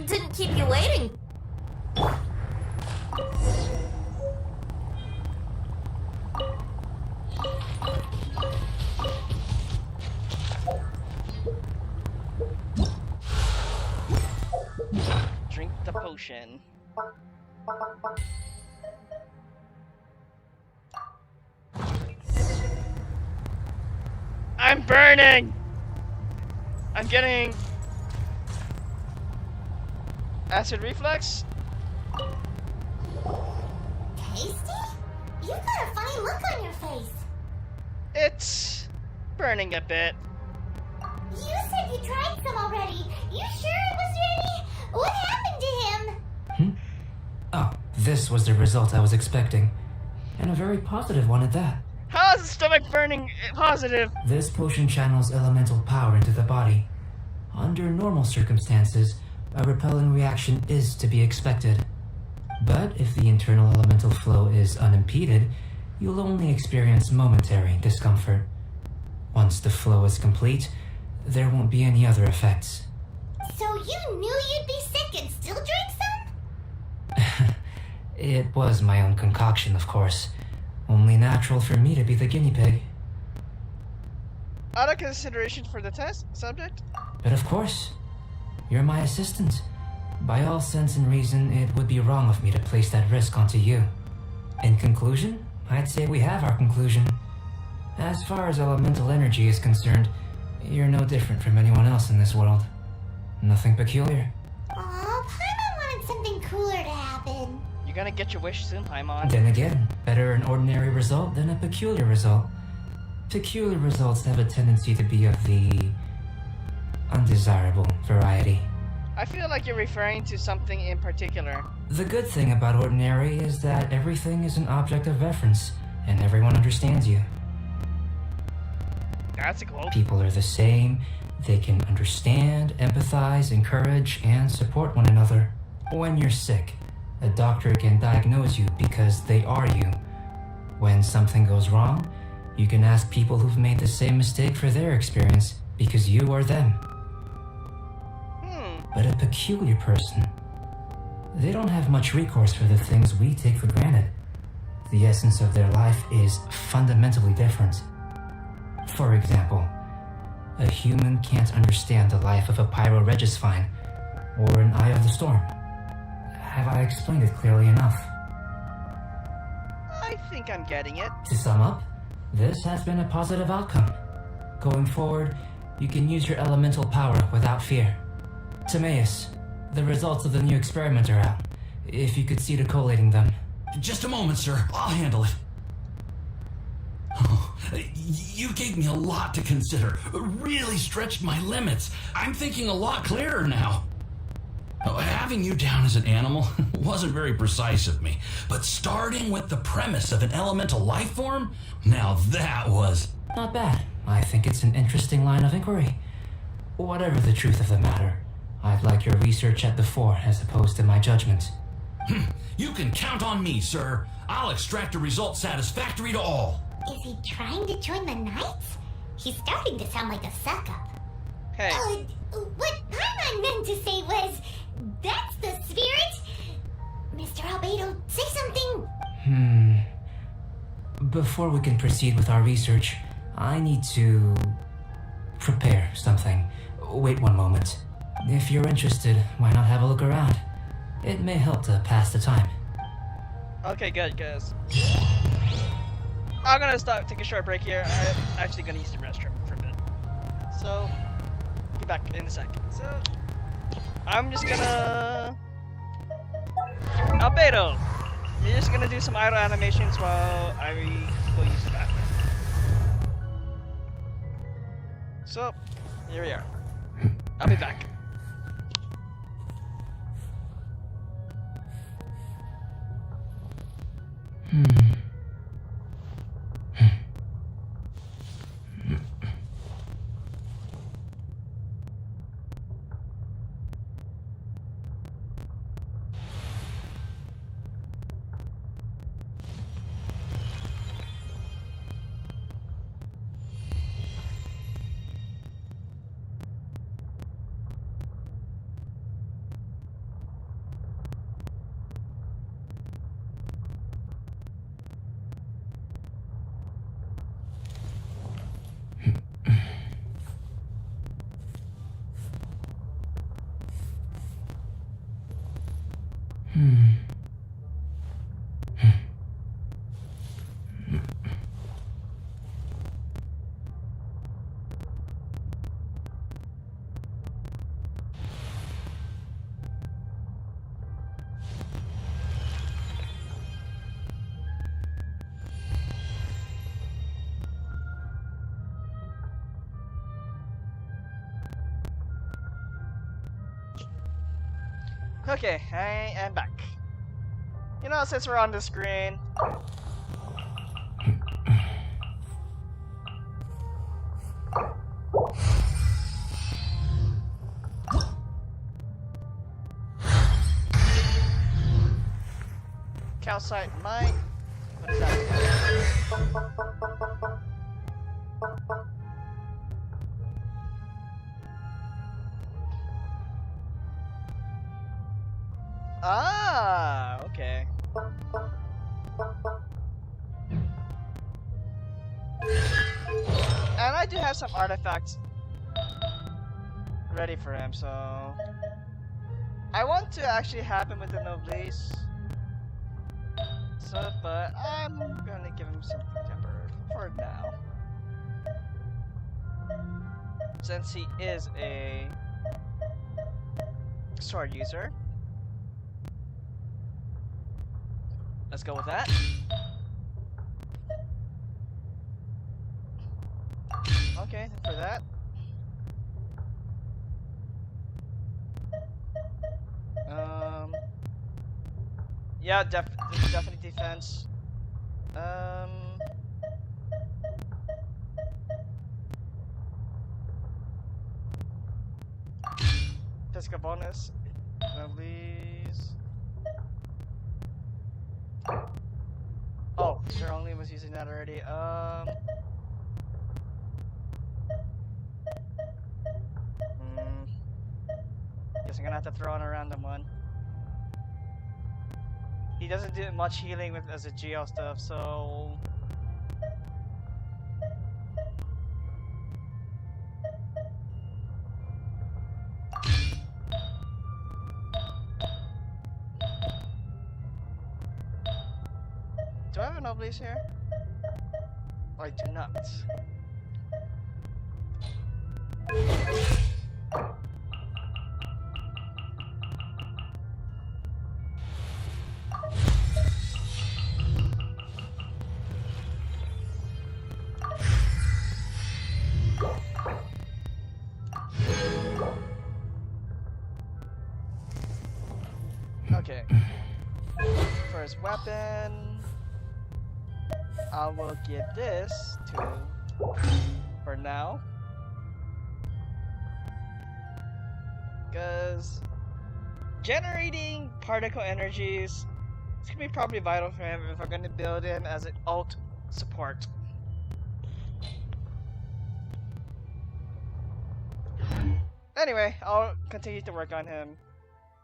Didn't keep you waiting. Drink the potion. I'm burning! I'm getting acid reflux? tasty? You've got a funny look on your face. It's burning a bit. You said you tried some already. You sure it was ready? What happened to him? Oh, this was the result I was expecting. And a very positive one at that. How is the stomach burning positive? This potion channels elemental power into the body. Under normal circumstances, a repelling reaction is to be expected. But if the internal elemental flow is unimpeded, you'll only experience momentary discomfort. Once the flow is complete, there won't be any other effects. So you knew you'd be sick and still drank some? It was my own concoction, of course. Only natural for me to be the guinea pig. Out of consideration for the test subject? But of course, you're my assistant. By all sense and reason, it would be wrong of me to place that risk onto you. In conclusion, I'd say we have our conclusion. As far as elemental energy is concerned, you're no different from anyone else in this world. Nothing peculiar. Aw, Paimon wanted something cooler to happen. You're gonna get your wish soon, Paimon. Then again, better an ordinary result than a peculiar result. Peculiar results have a tendency to be of the undesirable variety. I feel like you're referring to something in particular. The good thing about ordinary is that everything is an object of reference, and everyone understands you. That's a quote. People are the same. They can understand, empathize, encourage, and support one another. When you're sick, a doctor can diagnose you because they are you. When something goes wrong, you can ask people who've made the same mistake for their experience because you are them. But a peculiar person, they don't have much recourse for the things we take for granted. The essence of their life is fundamentally different. For example, a human can't understand the life of a Pyroregisvine or an Eye of the Storm. Have I explained it clearly enough? I think I'm getting it. To sum up, this has been a positive outcome. Going forward, you can use your elemental power without fear. Timaeus, the results of the new experiment are out. If you could see to collating them. Just a moment, sir. I'll handle it. Oh, you gave me a lot to consider. Really stretched my limits. I'm thinking a lot clearer now. Having you down as an animal wasn't very precise of me, but starting with the premise of an elemental life form, now that was... Not bad. I think it's an interesting line of inquiry. Whatever the truth of the matter, I'd like your research at the fore as opposed to my judgment. You can count on me, sir. I'll extract a result satisfactory to all. Is he trying to join the Knights? He's starting to sound like a suck-up. Hey. What Paimon meant to say was, that's the spirit. Mr. Albedo, say something. Before we can proceed with our research, I need to prepare something. Wait one moment. If you're interested, why not have a look around? It may help to pass the time. Okay, good, guys. I'm gonna stop, take a short break here. I'm actually gonna use the restroom for a bit. So, be back in a second. So, I'm just gonna... Albedo! You're just gonna do some idle animations while I go use the bathroom. So, here we are. I'll be back. Okay, I am back. You know, since we're on the screen, calcite might. What is that? Ah, okay. And I do have some artifacts ready for him, so I want to actually have him with the Noblesse. So, but I'm gonna give him something temporary for now, since he is a sword user. Let's go with that. Okay, for that. Yeah, definitely defense. Physical bonus. Please. Oh, sure, only was using that already. Guess I'm gonna have to throw in a random one. He doesn't do much healing with as a geo stuff, so do I have an Noblesse here? Oh, I do not. Okay. For his weapon, I will give this to for now, because generating particle energies is gonna be probably vital for him if we're gonna build him as an alt support. Anyway, I'll continue to work on him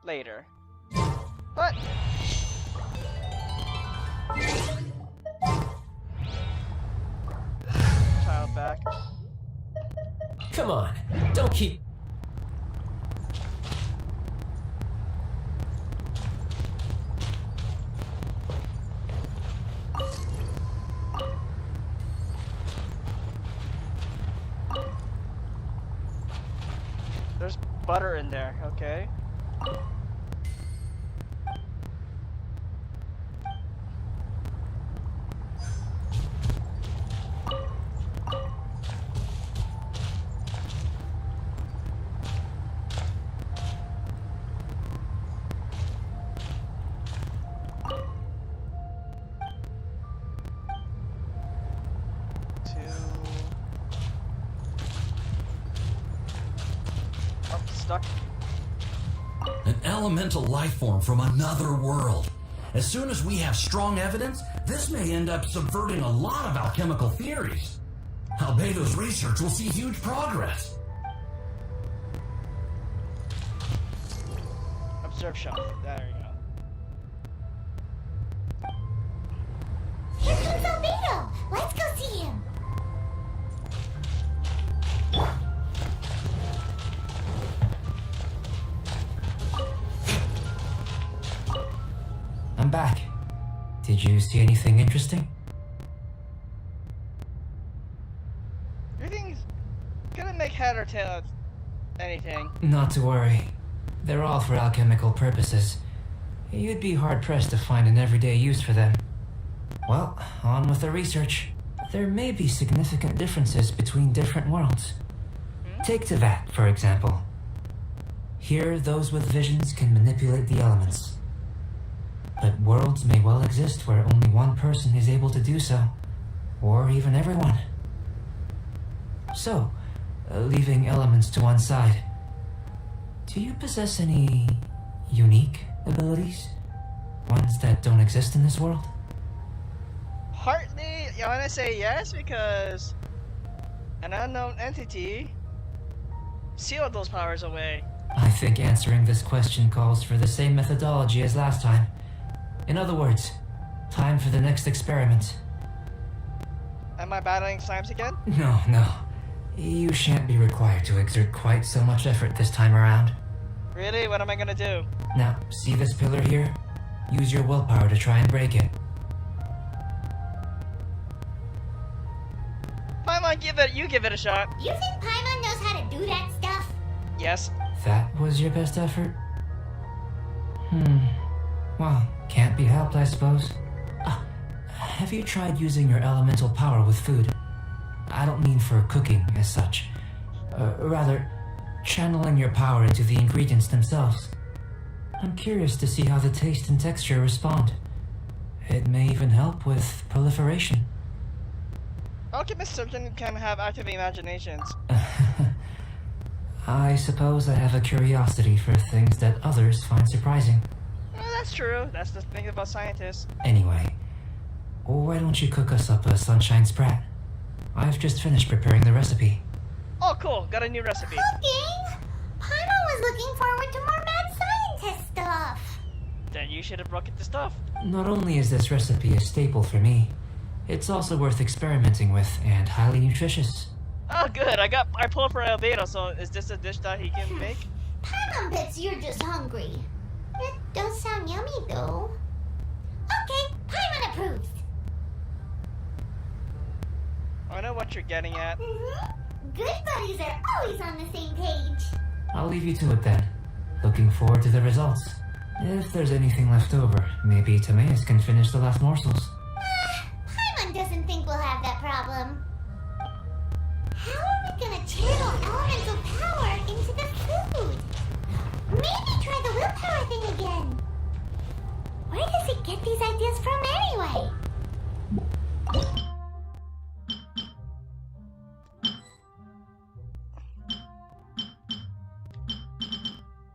later. But child back. Come on, don't keep. There's butter in there, okay. Stuck. An elemental life form from another world. As soon as we have strong evidence, this may end up subverting a lot of alchemical theories. Albedo's research will see huge progress. Observe shop. There you go. Here comes Albedo! Let's go see him! I'm back. Did you see anything interesting? You think he's gonna make head or tail of anything? Not to worry. They're all for alchemical purposes. You'd be hard-pressed to find an everyday use for them. Well, on with the research. There may be significant differences between different worlds. Take Teyvat, for example. Here, those with visions can manipulate the elements. But worlds may well exist where only one person is able to do so. Or even everyone. So, leaving elements to one side, do you possess any unique abilities? Ones that don't exist in this world? Partly, I want to say yes because an unknown entity sealed those powers away. I think answering this question calls for the same methodology as last time. In other words, time for the next experiment. Am I battling slimes again? No. You shan't be required to exert quite so much effort this time around. Really? What am I gonna do? Now, see this pillar here? Use your willpower to try and break it. Paimon, you give it a shot. You think Paimon knows how to do that stuff? Yes. That was your best effort? Well, can't be helped, I suppose. Have you tried using your elemental power with food? I don't mean for cooking as such. Rather, channeling your power into the ingredients themselves. I'm curious to see how the taste and texture respond. It may even help with proliferation. Alchemists certainly can have active imaginations. I suppose I have a curiosity for things that others find surprising. That's true. That's the thing about scientists. Anyway, why don't you cook us up a sunshine sprat? I've just finished preparing the recipe. Oh, cool. Got a new recipe. Cooking? Paimon was looking forward to more mad scientist stuff. Then you should have brought the stuff. Not only is this recipe a staple for me, it's also worth experimenting with and highly nutritious. Oh, good. I pulled for Albedo, so is this a dish that he can make? Paimon bets you're just hungry. It does sound yummy, though. Okay, Paimon approves. I know what you're getting at. Good buddies are always on the same page. I'll leave you to it then. Looking forward to the results. If there's anything left over, maybe Timaeus can finish the last morsels. Paimon doesn't think we'll have that problem. How are we gonna channel elemental power into the food? Maybe try the willpower thing again. Where does it get these ideas from anyway?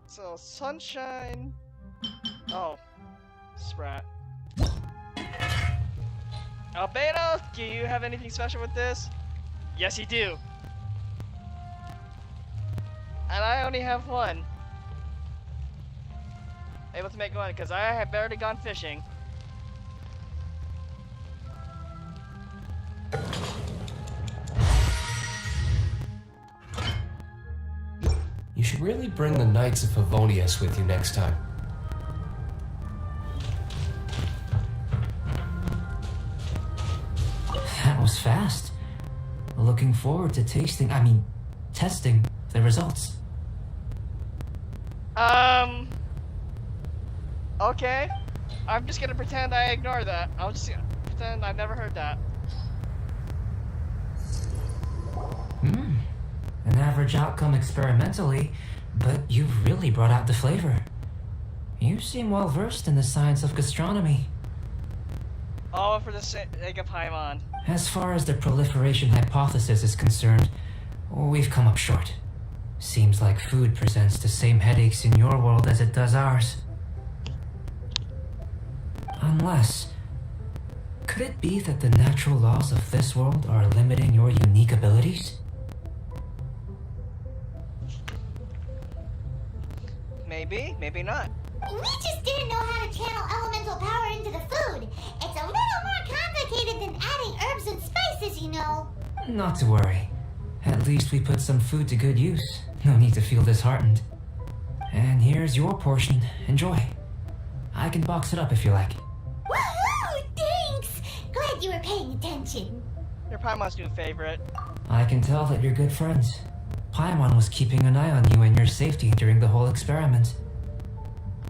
So, sunshine... Oh. Sprat. Albedo, do you have anything special with this? Yes, you do. And I only have one. Able to make one, because I have barely gone fishing. You should really bring the Knights of Favonious with you next time. That was fast. Looking forward to testing the results. Okay. I'm just gonna pretend I ignore that. I'll just pretend I never heard that. An average outcome experimentally, but you've really brought out the flavor. You seem well versed in the science of gastronomy. All for the sake of Paimon. As far as the proliferation hypothesis is concerned, we've come up short. Seems like food presents the same headaches in your world as it does ours. Unless... could it be that the natural laws of this world are limiting your unique abilities? Maybe, maybe not. We just didn't know how to channel elemental power into the food. It's a little more complicated than adding herbs and spices, you know. Not to worry. At least we put some food to good use. No need to feel disheartened. And here's your portion. Enjoy. I can box it up if you like. Woohoo! Thanks! Glad you were paying attention. Your Paimon's new favorite. I can tell that you're good friends. Paimon was keeping an eye on you and your safety during the whole experiment.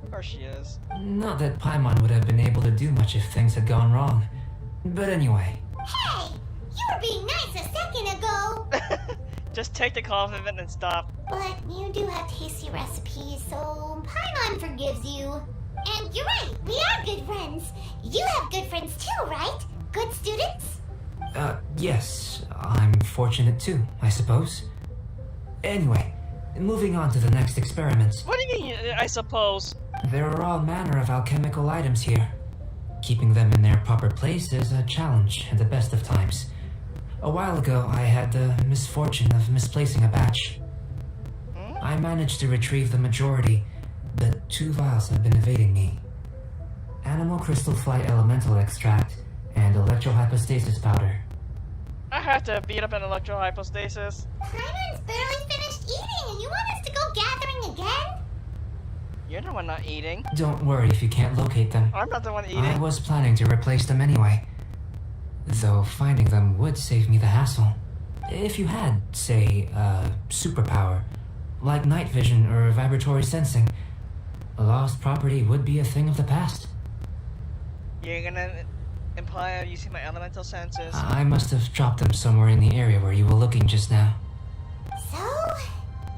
Of course she is. Not that Paimon would have been able to do much if things had gone wrong. But anyway. Hey! You were being nice a second ago! Just take the compliment and stop. But you do have tasty recipes, so Paimon forgives you. And you're right, we are good friends. You have good friends too, right? Good students? Yes. I'm fortunate too, I suppose. Anyway, moving on to the next experiment. What do you mean, I suppose? There are all manner of alchemical items here. Keeping them in their proper place is a challenge at the best of times. A while ago, I had the misfortune of misplacing a batch. I managed to retrieve the majority, but 2 vials have been evading me. Animal crystal flight elemental extract and electrohypostasis powder. I have to beat up an electrohypostasis. Paimon's barely finished eating, and you want us to go gathering again? You're the one not eating. Don't worry if you can't locate them. I'm not the one I eating. was planning to replace them anyway. Though finding them would save me the hassle. If you had, say, a superpower, like night vision or vibratory sensing, lost property would be a thing of the past. You're gonna imply I'm using my elemental senses. I must have dropped them somewhere in the area where you were looking just now. So,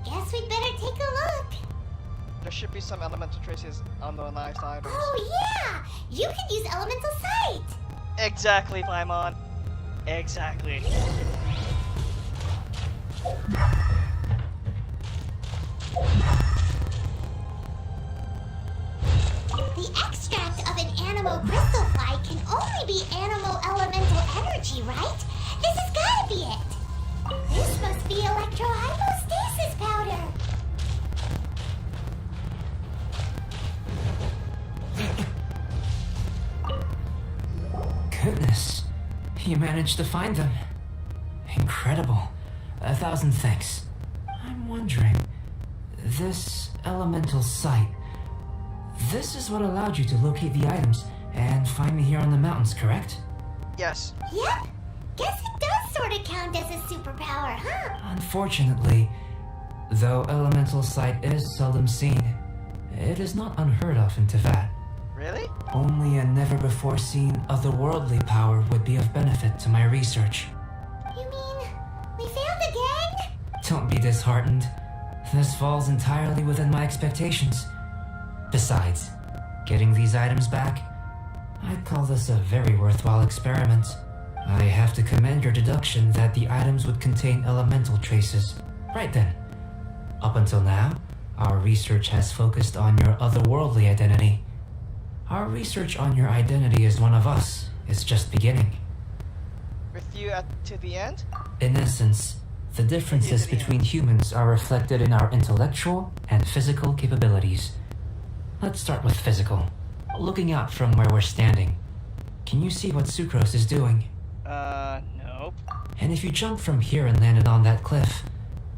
guess we'd better take a look. There should be some elemental traces on the last items. Oh yeah! You could use elemental sight! Exactly, Paimon. Exactly. The extract of an animal crystal fly can only be animal elemental energy, right? This has gotta be it! This must be electrohypostasis powder! Goodness, you managed to find them. Incredible. 1,000 thanks. I'm wondering, this elemental sight, this is what allowed you to locate the items and find me here on the mountains, correct? Yes. Yep! Guess it does sort of count as a superpower, huh? Unfortunately, though elemental sight is seldom seen, it is not unheard of in Teyvat. Really? Only a never-before-seen otherworldly power would be of benefit to my research. You mean, we failed again? Don't be disheartened. This falls entirely within my expectations. Besides, getting these items back, I'd call this a very worthwhile experiment. I have to commend your deduction that the items would contain elemental traces. Right then. Up until now, our research has focused on your otherworldly identity. Our research on your identity as one of us is just beginning. With you to the end? In essence, the differences between humans are reflected in our intellectual and physical capabilities. Let's start with physical. Looking out from where we're standing, can you see what Sucrose is doing? Nope. And if you jumped from here and landed on that cliff,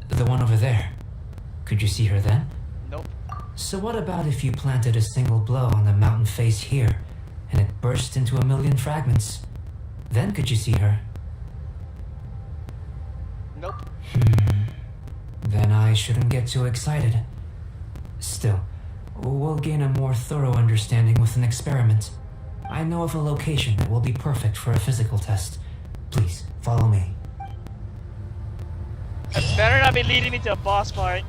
the one over there, could you see her then? Nope. So what about if you planted a single blow on the mountain face here, and it burst into 1,000,000 fragments? Then could you see her? Nope. Then I shouldn't get too excited. Still, we'll gain a more thorough understanding with an experiment. I know of a location that will be perfect for a physical test. Please, follow me. It better not be leading me to a boss fight.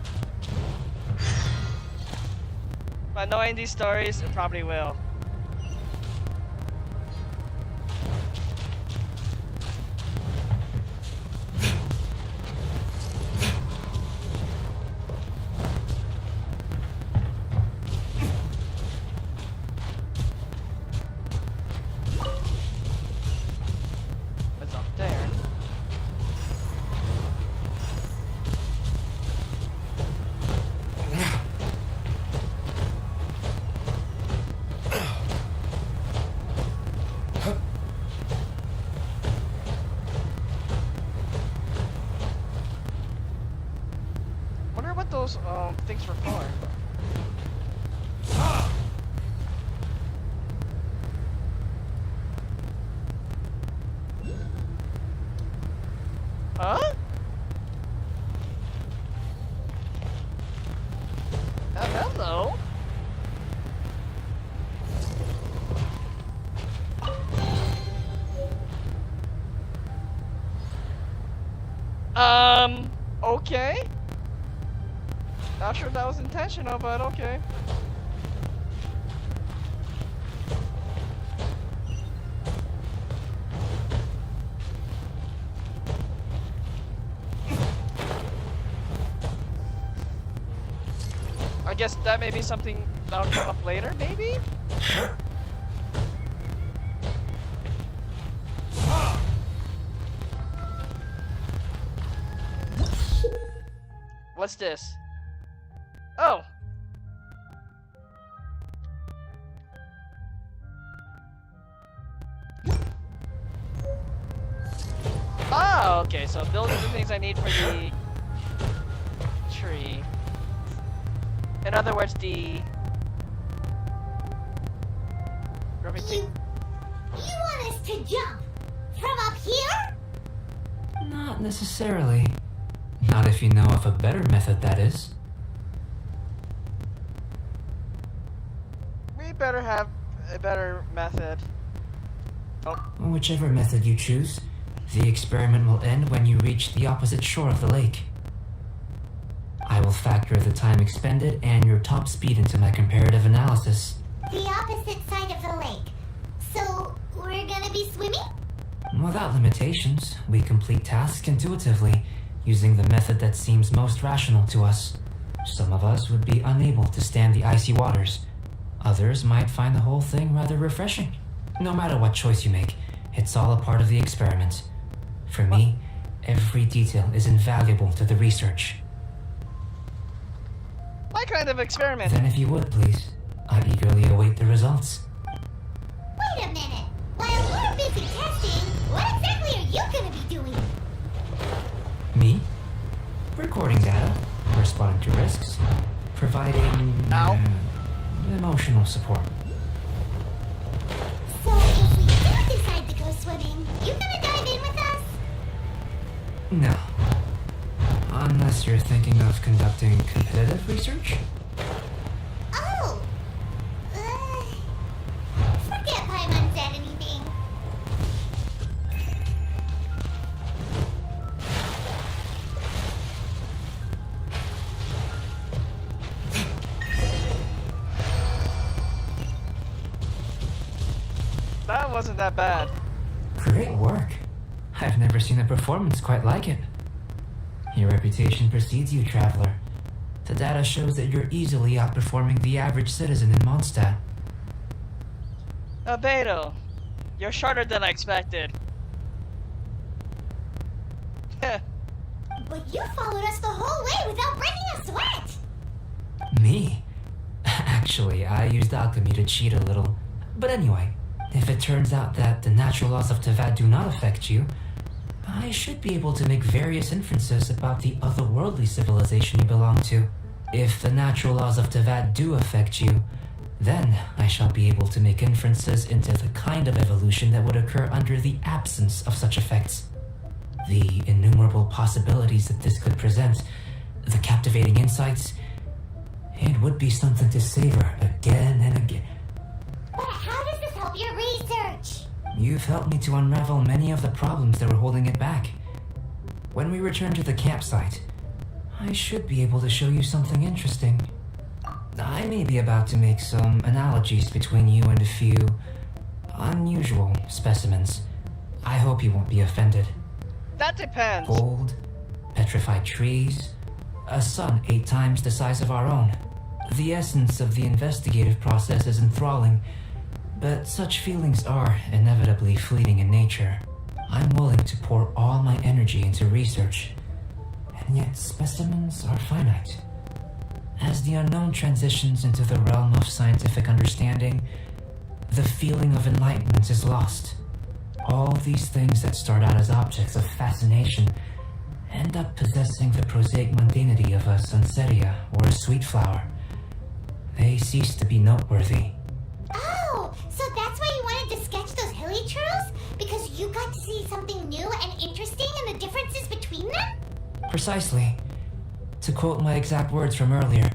But knowing these stories, it probably will. What's up there? Wonder what those things were for. Huh? Hello. Okay. Not sure that was intentional, but okay. I guess that may be something that'll come up later, maybe? What's this? Oh! Oh, okay, so those are the things I need for the tree. In other words, the... You want us to jump from up here? Not necessarily. Not if you know of a better method, that is. We better have a better method. Oh. Whichever method you choose, the experiment will end when you reach the opposite shore of the lake. I will factor the time expended and your top speed into my comparative analysis. The opposite side of the lake. So, we're gonna be swimming? Without limitations, we complete tasks intuitively, using the method that seems most rational to us. Some of us would be unable to stand the icy waters. Others might find the whole thing rather refreshing. No matter what choice you make, it's all a part of the experiment. For me, every detail is invaluable to the research. What kind of experiment? Then if you would, please, I eagerly await the results. Wait a minute. While we're busy testing, what exactly are you gonna be doing? Me? Recording data, responding to risks, providing emotional support. So if we do decide to go swimming, you gonna dive in with us? No. Unless you're thinking of conducting competitive research? Oh! Forget Paimon said anything. That wasn't that bad. Great work. I've never seen a performance quite like it. Your reputation precedes you, traveler. The data shows that you're easily outperforming the average citizen in Mondstadt. Albedo, you're shorter than I expected. But you followed us the whole way without breaking a sweat! Me? Actually, I used alchemy to cheat a little. But anyway, if it turns out that the natural laws of Tavad do not affect you, I should be able to make various inferences about the otherworldly civilization you belong to. If the natural laws of Tavad do affect you, then I shall be able to make inferences into the kind of evolution that would occur under the absence of such effects. The innumerable possibilities that this could present, the captivating insights, it would be something to savor again and again. But how does this help your research? You've helped me to unravel many of the problems that were holding it back. When we return to the campsite, I should be able to show you something interesting. I may be about to make some analogies between you and a few unusual specimens. I hope you won't be offended. That depends. Old, petrified trees, a sun 8 times the size of our own. The essence of the investigative process is enthralling, but such feelings are inevitably fleeting in nature. I'm willing to pour all my energy into research, and yet specimens are finite. As the unknown transitions into the realm of scientific understanding, the feeling of enlightenment is lost. All these things that start out as objects of fascination end up possessing the prosaic mundanity of a sunsetia or a sweet flower. They cease to be noteworthy. Oh, so that's why you wanted to sketch those hilly trails? Because you got to see something new and interesting and the differences between them? Precisely. To quote my exact words from earlier,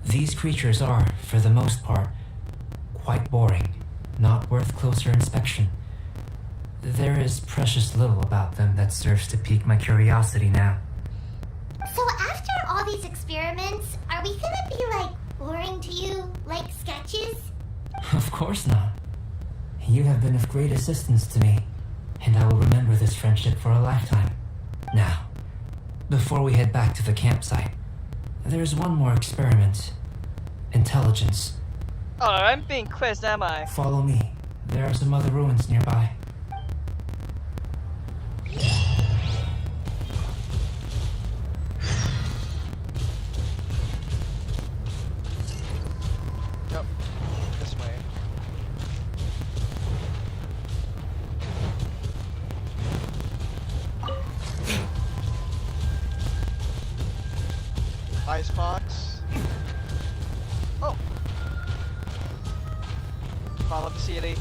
these creatures are, for the most part, quite boring, not worth closer inspection. There is precious little about them that serves to pique my curiosity now. all these experiments, are we gonna be, like, boring to you, like sketches? Of course not. You have been of great assistance to me, and I will remember this friendship for a lifetime. Now, before we head back to the campsite, there's one more experiment. Intelligence. Oh, I'm being quizzed, am I? Follow me. There are some other ruins nearby. Yep. This way. Icebox. Oh. Follow the ceiling.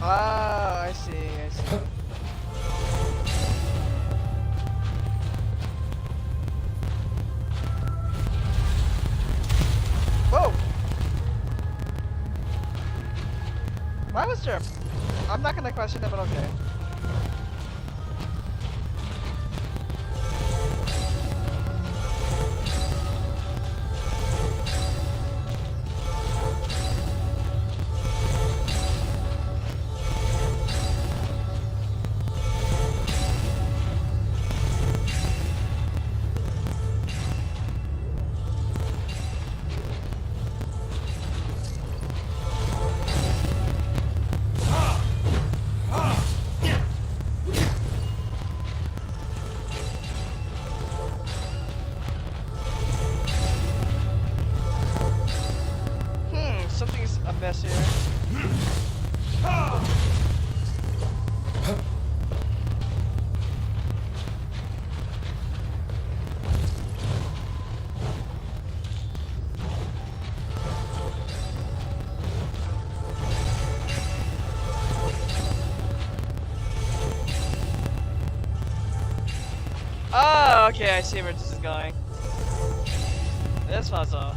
Ah, I see, I see. Whoa! Why was there? I'm not gonna question it, but okay. Something's a mess here. Oh, okay, I see where this is going. This puzzle.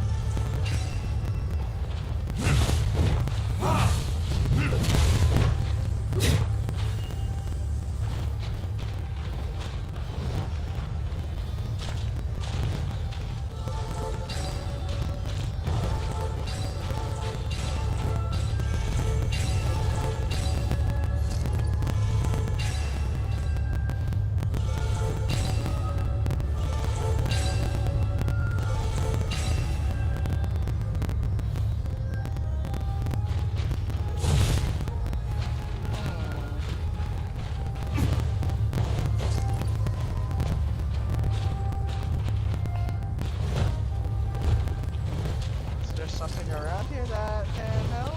Something around here that can help?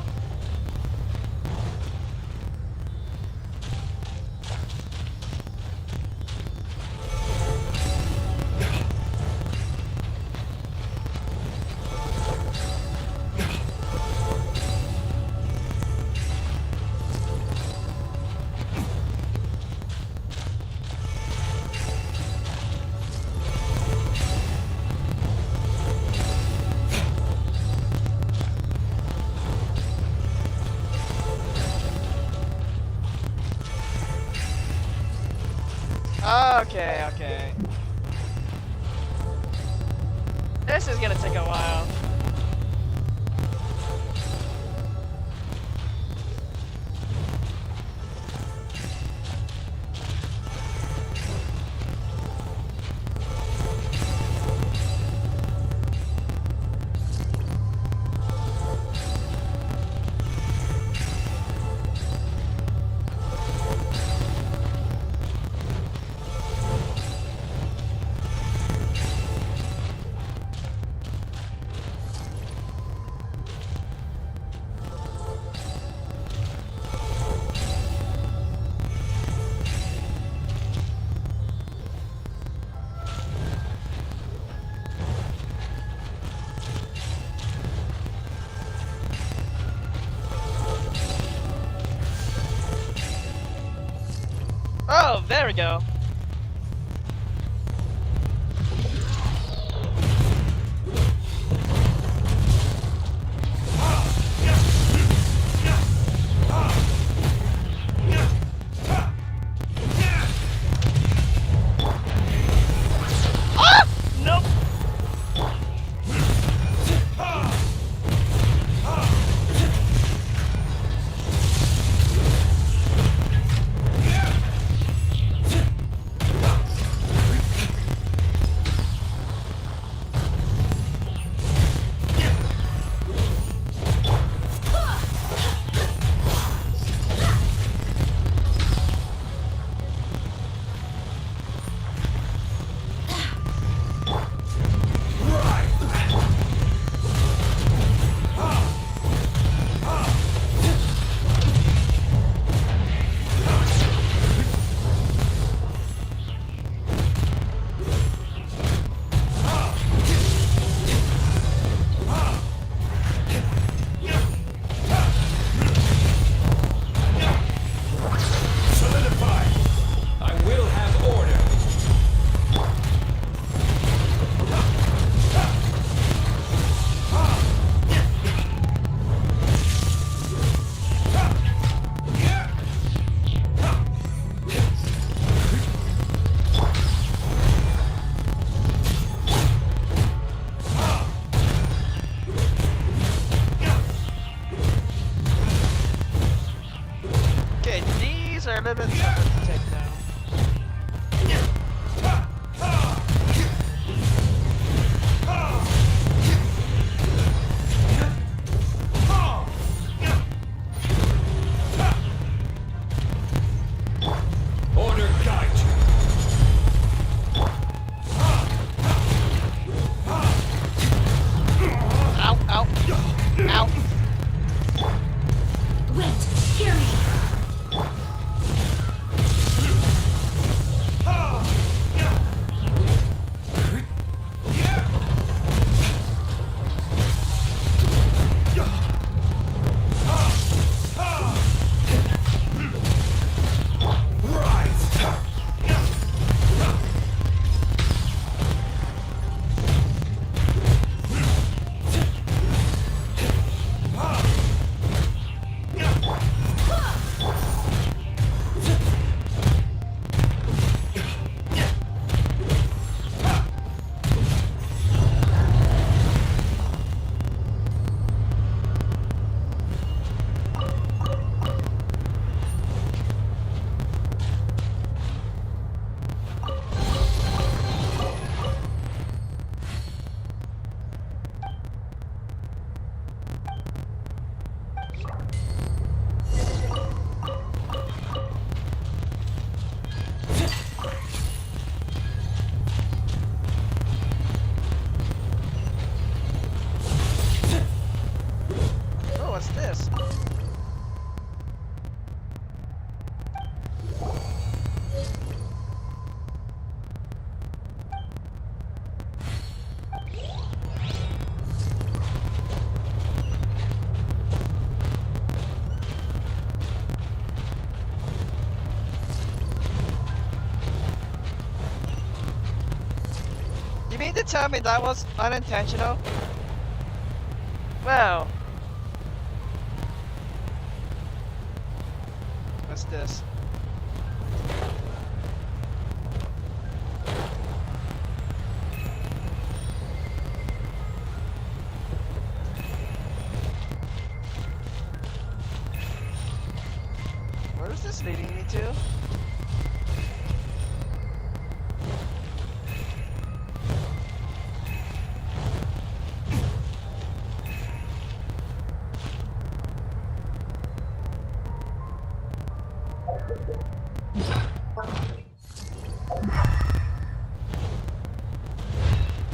Okay, okay. This is gonna take a while. Oh, there we go. Ah! Nope. These are a little bit tougher to take down. Order guide you. Ow, ow, ow. Wait, hear me. Oh, what's this? You mean to tell me that was unintentional? Well. What's this? Where is this leading me to?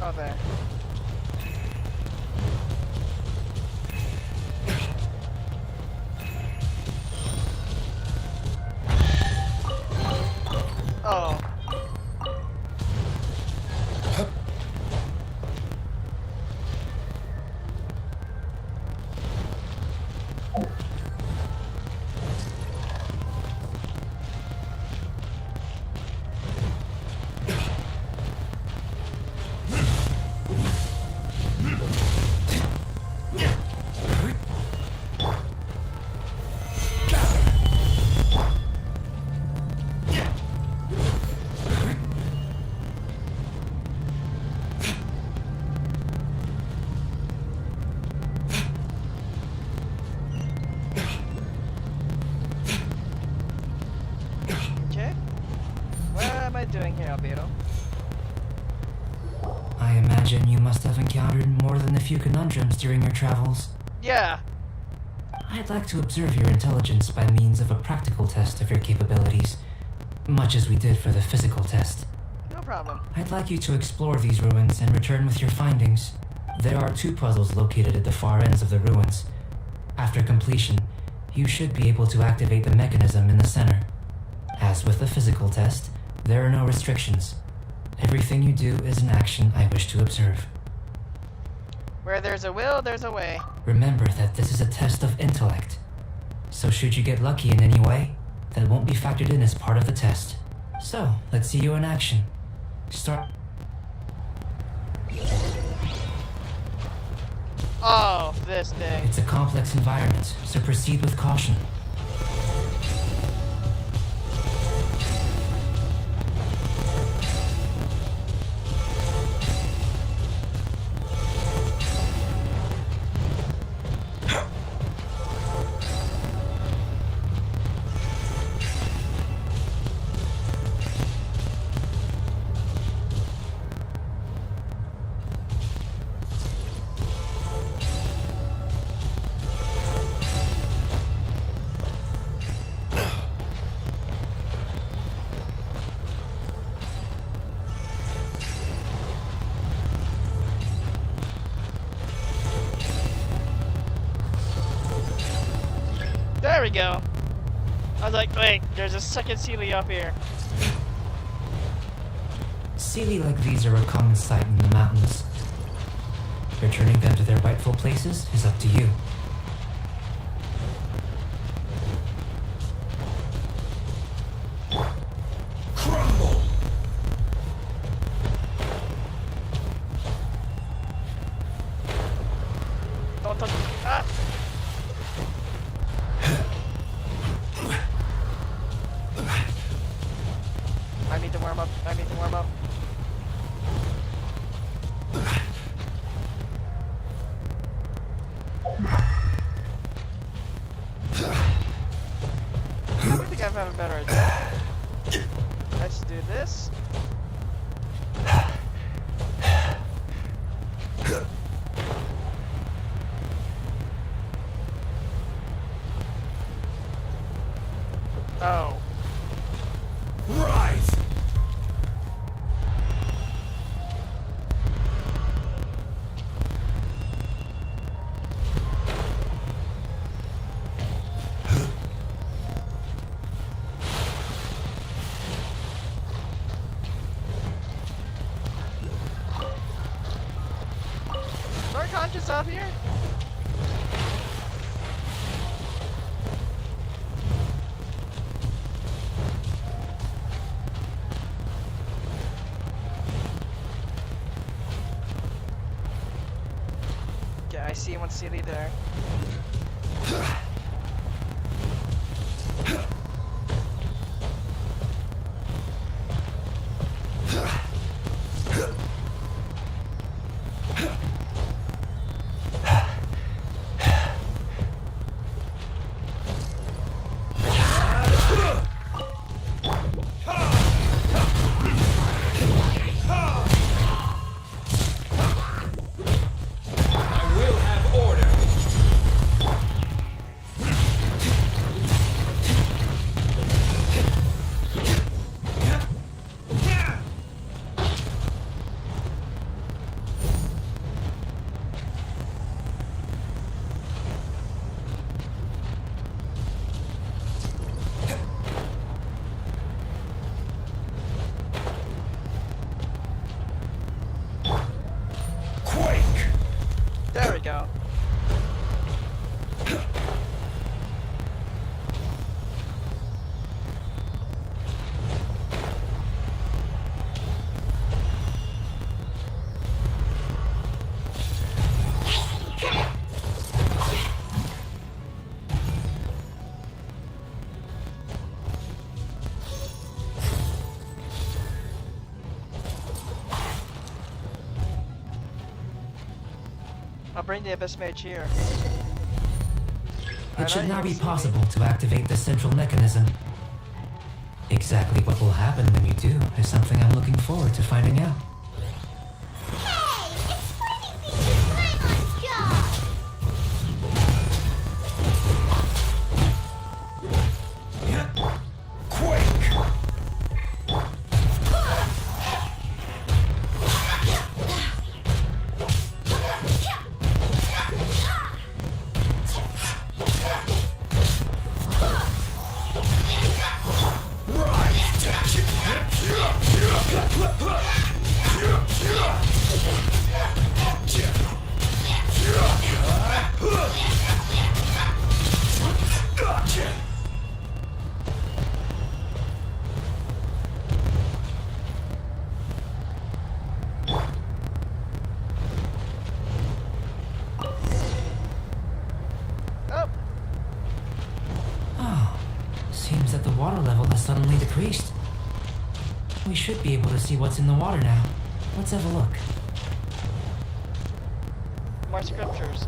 Oh, there. Oh. doing here, Albedo? I imagine you must have encountered more than a few conundrums during your travels. Yeah. I'd like to observe your intelligence by means of a practical test of your capabilities, much as we did for the physical test. No problem. I'd like you to explore these ruins and return with your findings. There are 2 puzzles located at the far ends of the ruins. After completion, you should be able to activate the mechanism in the center. As with the physical test, there are no restrictions. Everything you do is an action I wish to observe. Where there's a will, there's a way. Remember that this is a test of intellect. So should you get lucky in any way, that won't be factored in as part of the test. So, let's see you in action. Start. Oh, this thing. It's a complex environment, so proceed with caution. There we go. I was like, wait, there's a second Sealy up here. Sealy like these are a common sight in the mountains. Returning them to their rightful places is up to you. Crumble! Don't touch me. Ah! I need to warm up. I need to warm up. I don't think I have a better idea. Let's do this. Oh. Rise! Dark Conscious up here? Yeah, I see one Sealy there. I will have order! Quake! There we go. I'll bring the Abyss Mage here. It should now be possible to activate the central mechanism. Exactly what will happen when you do is something I'm looking forward to finding out. Hey, explaining things is Paimon's job! Oh, Oh, seems that the water level has suddenly decreased. We should be able to see what's in the water now. Let's have a look. more scriptures.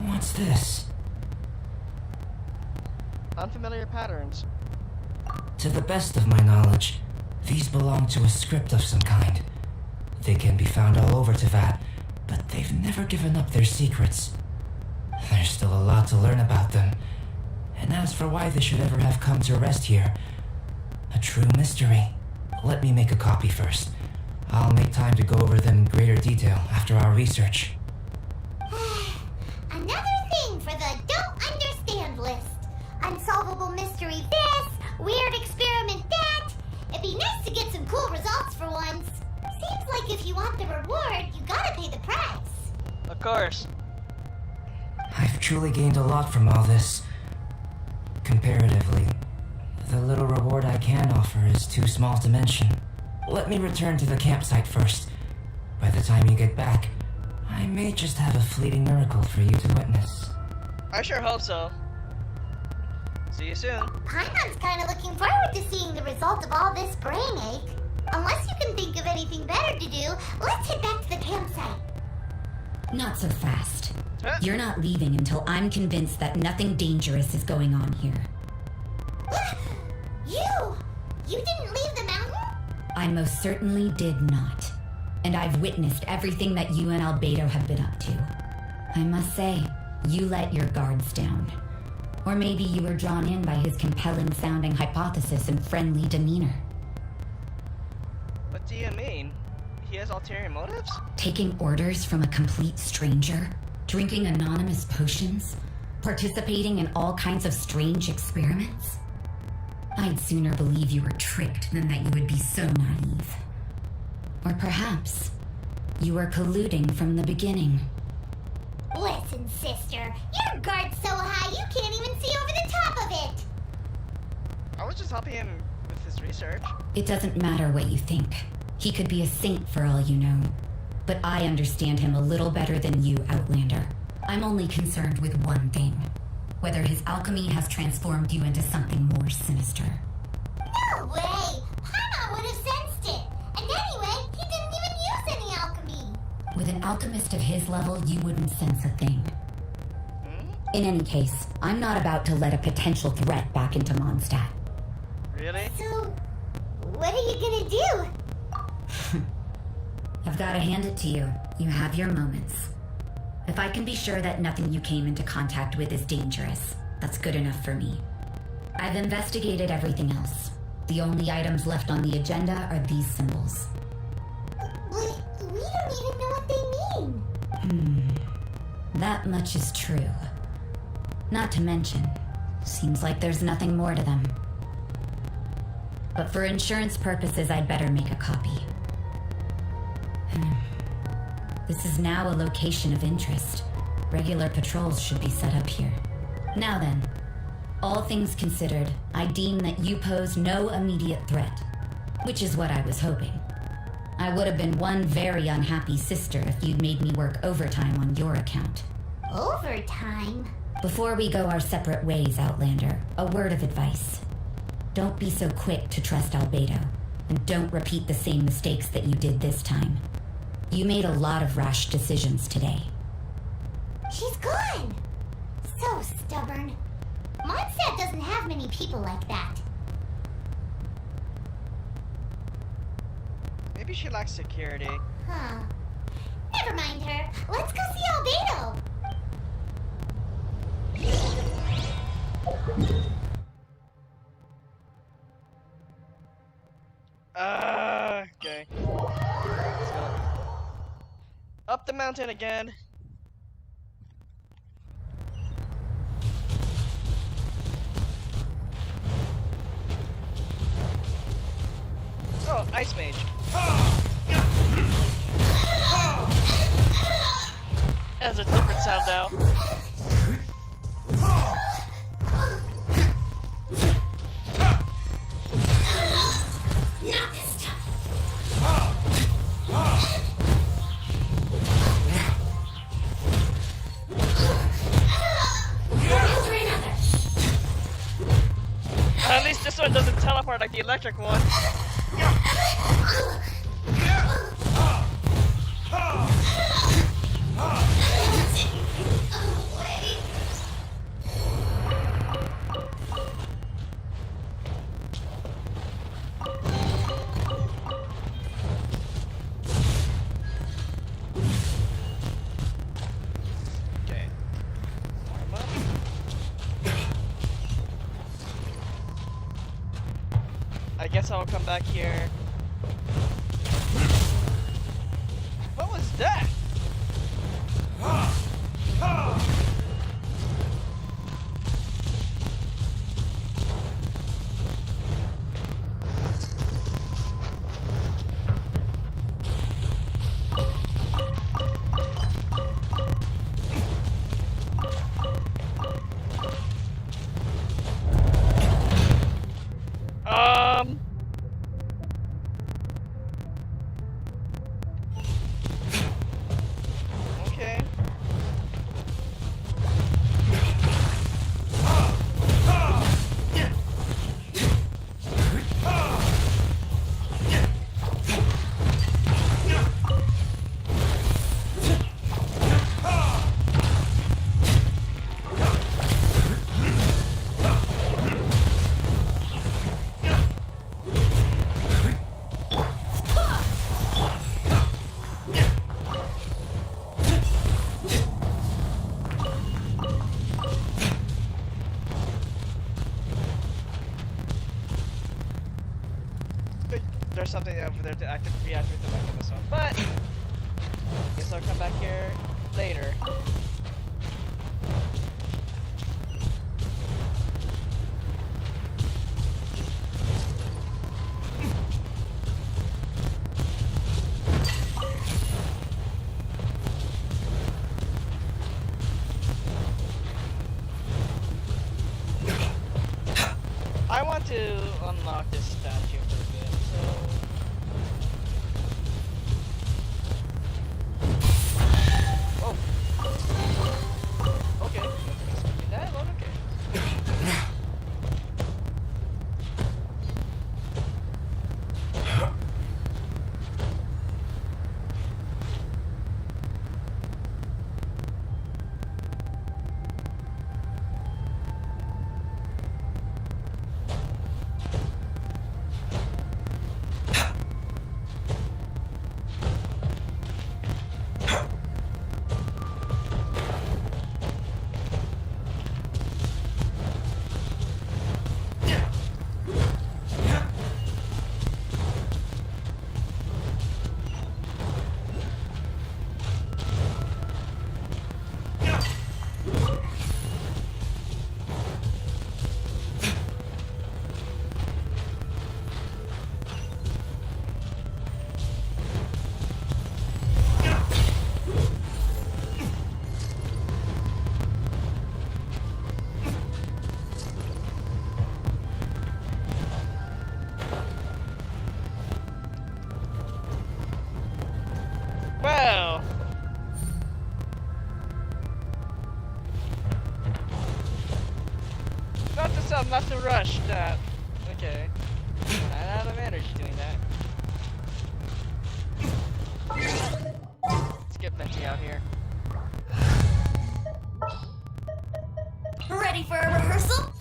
What's this? Unfamiliar patterns. To the best of my knowledge, these belong to a script of some kind. They can be found all over Teyvat, but they've never given up their secrets. There's still a lot to learn about them. And as for why they should ever have come to rest here, a true mystery. Let me make a copy first. I'll make time to go over them in greater detail after our research. Another thing for the don't understand list. Unsolvable mystery this, weird experiment that. It'd be nice to get some cool results for once. Seems like if you want the reward, you gotta pay the price. Of course. I've truly gained a lot from all this. Comparatively, the little reward I can offer is too small to mention. Let me return to the campsite first. By the time you get back, I may just have a fleeting miracle for you to witness. I sure hope so. See you soon. Paimon's kinda looking forward to seeing the result of all this brain ache. Unless you can think of anything better to do, let's head back to the campsite. Not so fast. Huh? You're not leaving until I'm convinced that nothing dangerous is going on here. You didn't leave the mountain? I most certainly did not. And I've witnessed everything that you and Albedo have been up to. I must say, you let your guards down. Or maybe you were drawn in by his compelling sounding hypothesis and friendly demeanor. What do you mean? He has ulterior motives? Taking orders from a complete stranger, drinking anonymous potions, participating in all kinds of strange experiments. I'd sooner believe you were tricked than that you would be so naive. Or perhaps you were colluding from the beginning. Listen, sister, your guard's so high you can't even see over the top of it. I was just helping him with his research. It doesn't matter what you think. He could be a saint for all you know. But I understand him a little better than you, Outlander. I'm only concerned with one thing. Whether his alchemy has transformed you into something more sinister. No way! Paimon would have sensed it. And anyway, he didn't even use any alchemy. With an alchemist of his level, you wouldn't sense a thing. In any case, I'm not about to let a potential threat back into Mondstadt. Really? So, what are you gonna do? I've got to hand it to you. You have your moments. If I can be sure that nothing you came into contact with is dangerous, that's good enough for me. I've investigated everything else. The only items left on the agenda are these symbols. We don't even know what they mean. That much is true. Not to mention, seems like there's nothing more to them. But for insurance purposes, I'd better make a copy. This is now a location of interest. Regular patrols should be set up here. Now then, all things considered, I deem that you pose no immediate threat, which is what I was hoping. I would have been one very unhappy sister if you'd made me work overtime on your account. Overtime? Before we go our separate ways, Outlander, a word of advice. Don't be so quick to trust Albedo, and don't repeat the same mistakes that you did this time. You made a lot of rash decisions today. She's gone. So stubborn. Mondstadt doesn't doesn't have many people like that. Maybe she lacks security. Huh. Never mind her. Let's go see Albedo. Okay. Let's go. Up the mountain again. Oh, Ice Mage. Has a different sound now. Not this time. At least this one doesn't teleport like the electric one. Okay. Warm up. I guess I'll come back here. What was that? Okay. There's something over there to reactivate the mechanism, but guess I'll come back here later. I want to unlock this statue for a bit, so... Oh! Okay. That one, okay. Well, not to rush that. Okay, ran out of energy doing that. Let's get Benji out here. Ready for a rehearsal?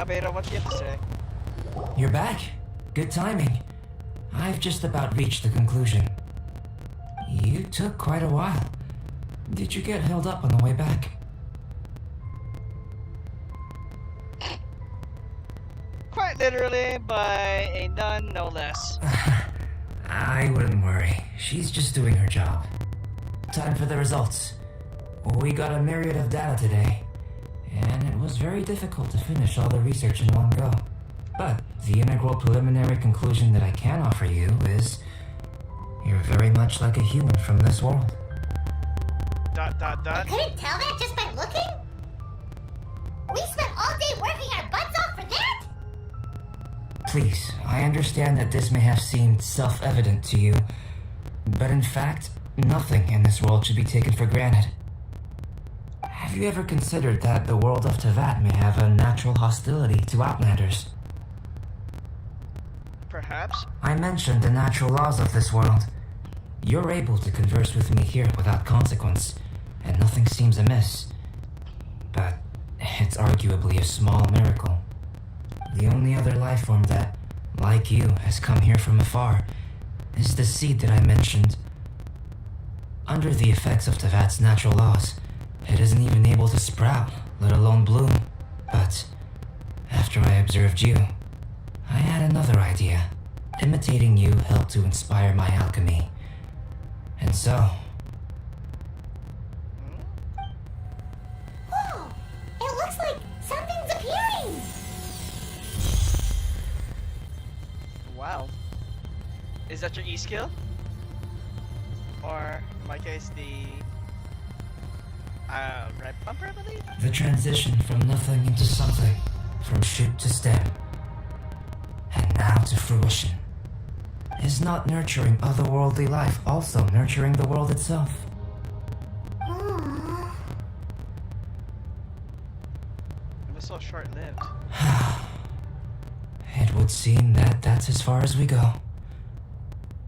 Albedo, what do you have to say? You're back. Good timing. I've just about reached the conclusion. You took quite a while. Did you get held up on the way back? Quite literally by a nun, no less. I wouldn't worry. She's just doing her job. Time for the results. We got a myriad of data today, and it was very difficult to finish all the research in one go. But the integral preliminary conclusion that I can offer you is you're very much like a human from this world. ... Couldn't tell that just by looking? We spent all day working our butts off for that? Please, I understand that this may have seemed self-evident to you, but in fact, nothing in this world should be taken for granted. Have you ever considered that the world of Teyvat may have a natural hostility to Outlanders? Perhaps? I mentioned the natural laws of this world. You're able to converse with me here without consequence, and nothing seems amiss. But it's arguably a small miracle. The only other life form that, like you, has come here from afar is the seed that I mentioned. Under the effects of Teyvat's natural laws, it isn't even able to sprout, let alone bloom. But after I observed you, I had another idea. Imitating you helped to inspire my alchemy. And so... Whoa! It looks like something's appearing! Wow. Is that your E-skill? Or, in my case, the... red bumper, I believe? the transition from nothing into something, from shoot to stem, and now to fruition. Is not nurturing otherworldly life also nurturing the world itself? Aww. It was so short-lived. It would seem that that's as far as we go.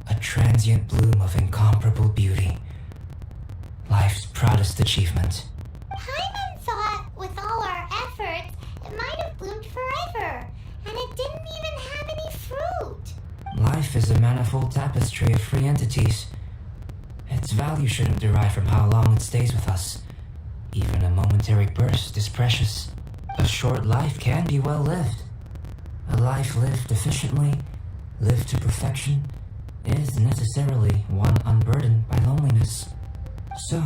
A transient bloom of incomparable beauty. Life's proudest achievement. Paimon thought with all our efforts, it might have bloomed forever, and it didn't even have any fruit. Life is a manifold tapestry of free entities. Its value shouldn't derive from how long it stays with us. Even a momentary burst is precious. A short life can be well lived. A life lived efficiently, lived to perfection, is necessarily one unburdened by loneliness. So,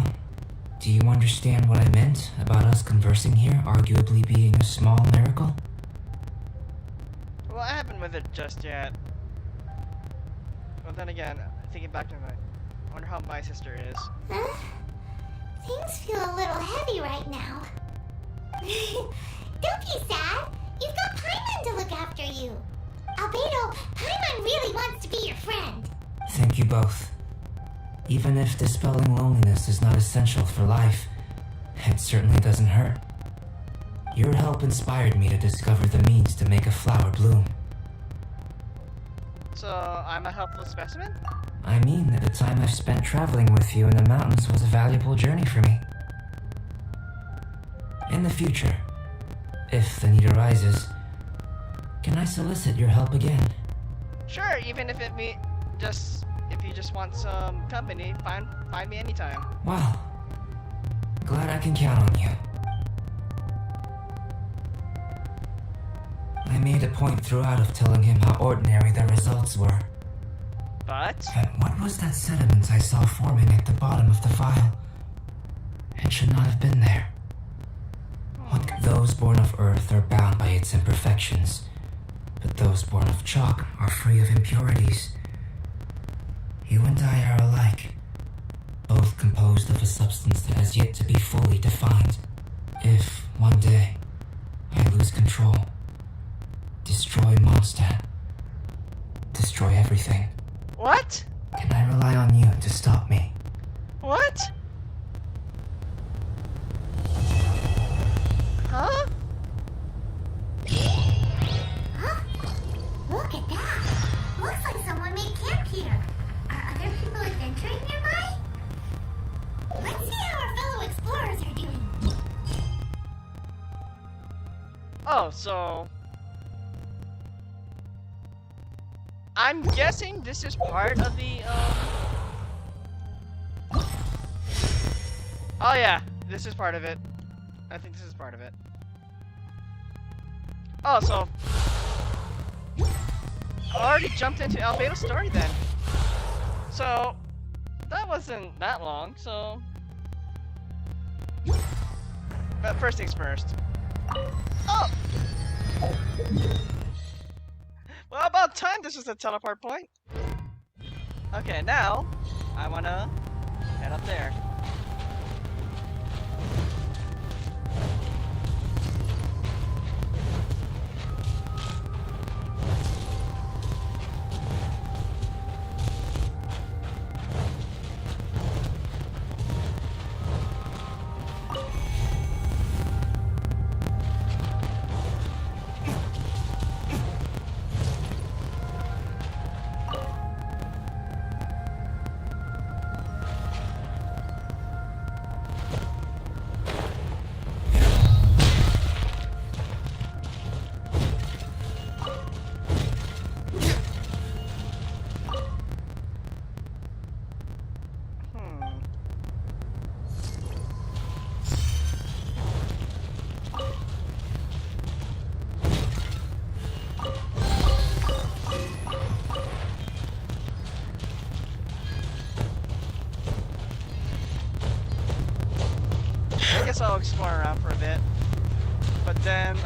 do you understand what I meant about us conversing here arguably being a small miracle? Well, I haven't with it just yet. But then again, thinking back to my... I wonder how my sister is. Huh? Things feel a little heavy right now. Don't be sad. You've got Paimon to look after you. Albedo, Paimon really wants to be your friend. Thank you both. Even if dispelling loneliness is not essential for life, it certainly doesn't hurt. Your help inspired me to discover the means to make a flower bloom. So, I'm a helpful specimen? I mean that the time I've spent traveling with you in the mountains was a valuable journey for me. In the future, if the need arises, can I solicit your help again? Sure, even if it me just if you just want some company, find me anytime. Well, glad I can count on you. I made a point throughout of telling him how ordinary the results were. But What was that sediment I saw forming at the bottom of the vial? It should not have been there. Those born of earth are bound by its imperfections, but those born of chalk are free of impurities. You and I are alike, both composed of a substance that has yet to be fully defined. If, one day, I lose control, destroy Mondstadt, destroy everything, what? can I rely on you to stop me? What? Huh? Huh? Look at that. Looks like someone made camp here. Are other people adventuring nearby? Let's see how our fellow explorers are doing. Oh, so I'm guessing this is part of the, Oh yeah, this is part of it. I think this is part of it. Oh, so... I already jumped into Albedo's story then. So... That wasn't that long, so... But first things first. Oh! Well, about time this was a teleport point. Okay, now... I wanna... head up there. I guess I'll explore around for a bit. But then,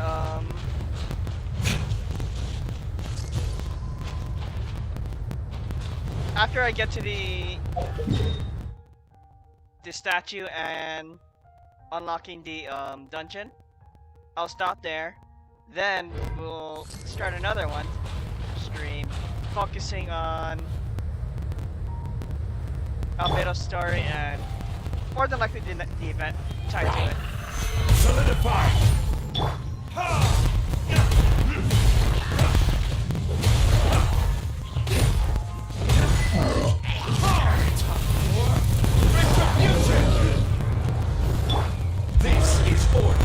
after I get to the statue and unlocking the dungeon, I'll stop there. Then we'll start another one stream focusing on Albedo's story and more than likely the event tied to it. Solidify! This is order.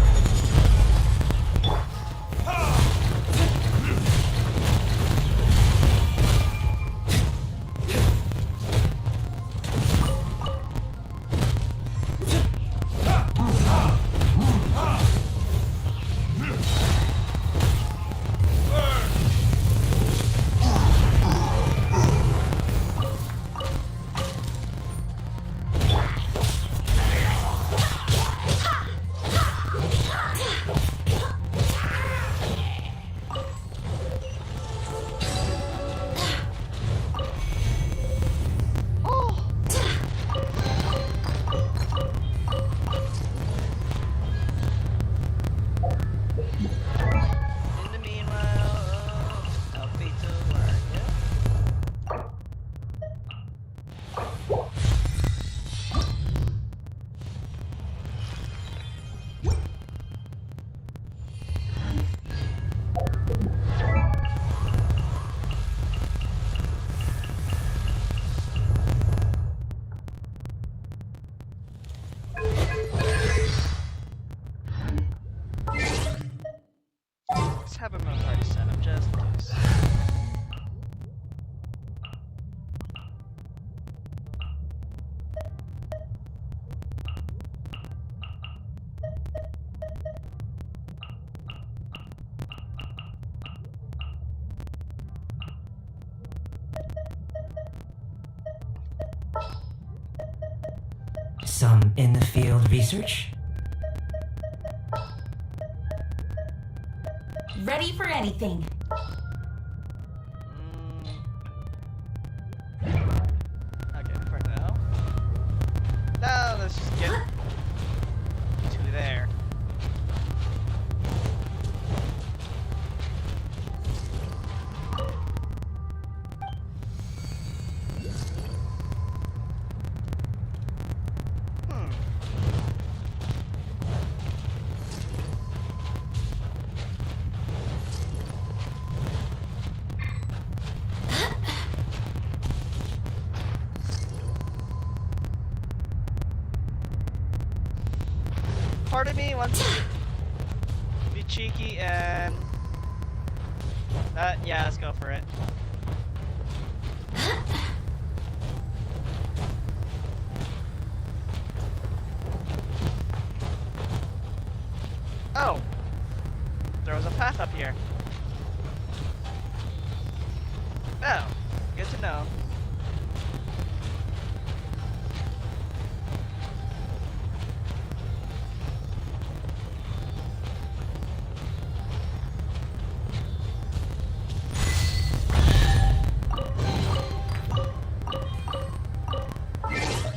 Have a mode already set up just in case. Some in-the-field research? Ready for anything. Okay, for now. Now let's just get to there. Part of me wants to be cheeky and yeah, let's go for it. here. Oh, good to know.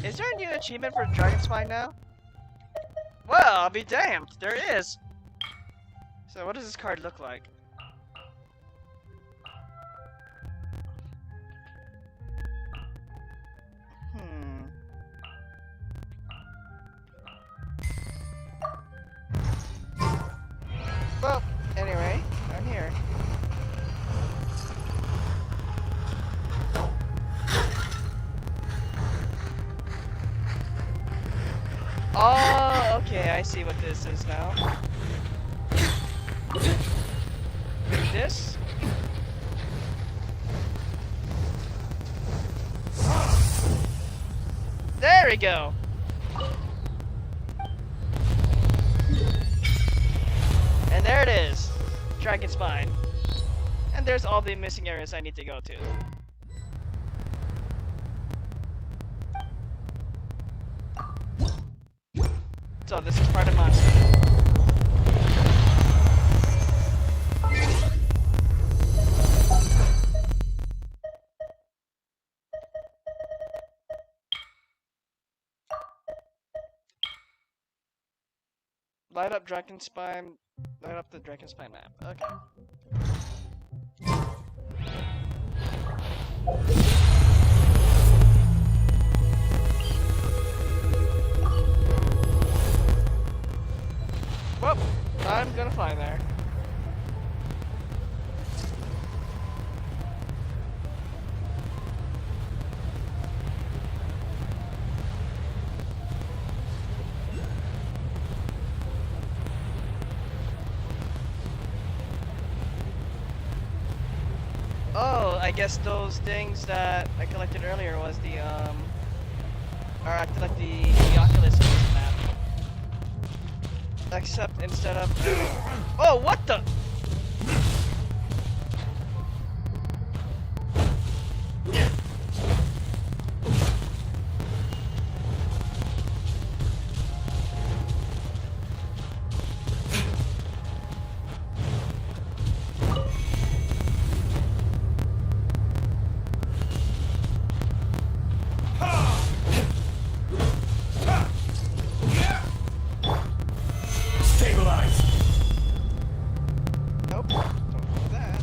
Is there a new achievement for Dragonspine now? Well, I'll be damned, there is! So what does this card look like? Well, anyway, I'm here. Oh, okay, I see what this is now. This? There we go! And there it is! Dragonspine. And there's all the missing areas I need to go to. So this is part of Monster. Light up Dragonspine. Light up the Dragonspine map. Okay. Well, I'm gonna fly there. Oh, I guess those things that I collected earlier was the or acted like the Oculus in this map. Except instead of oh, what the? Nope, don't do that.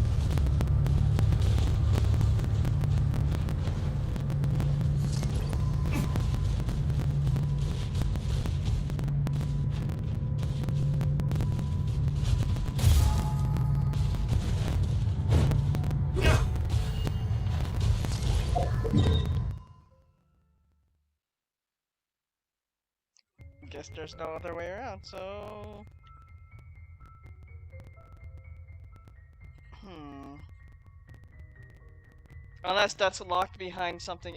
Guess there's no other way around, so... Unless that's locked behind something,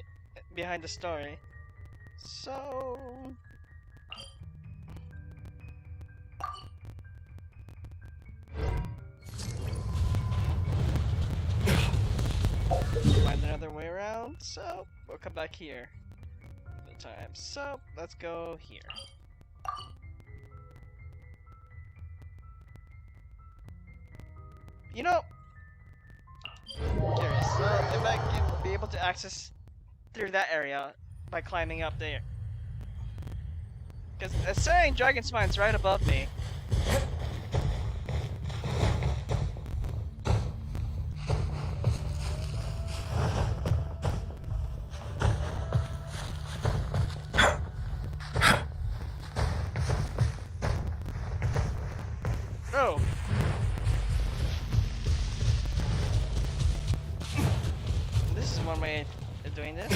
behind the story. So... Find another way around, so we'll come back here. The time. So, let's go here. You know, curious. So if I can be able to access through that area by climbing up there, because it's saying Dragonspine's right above me. Oh. This is one way of doing this.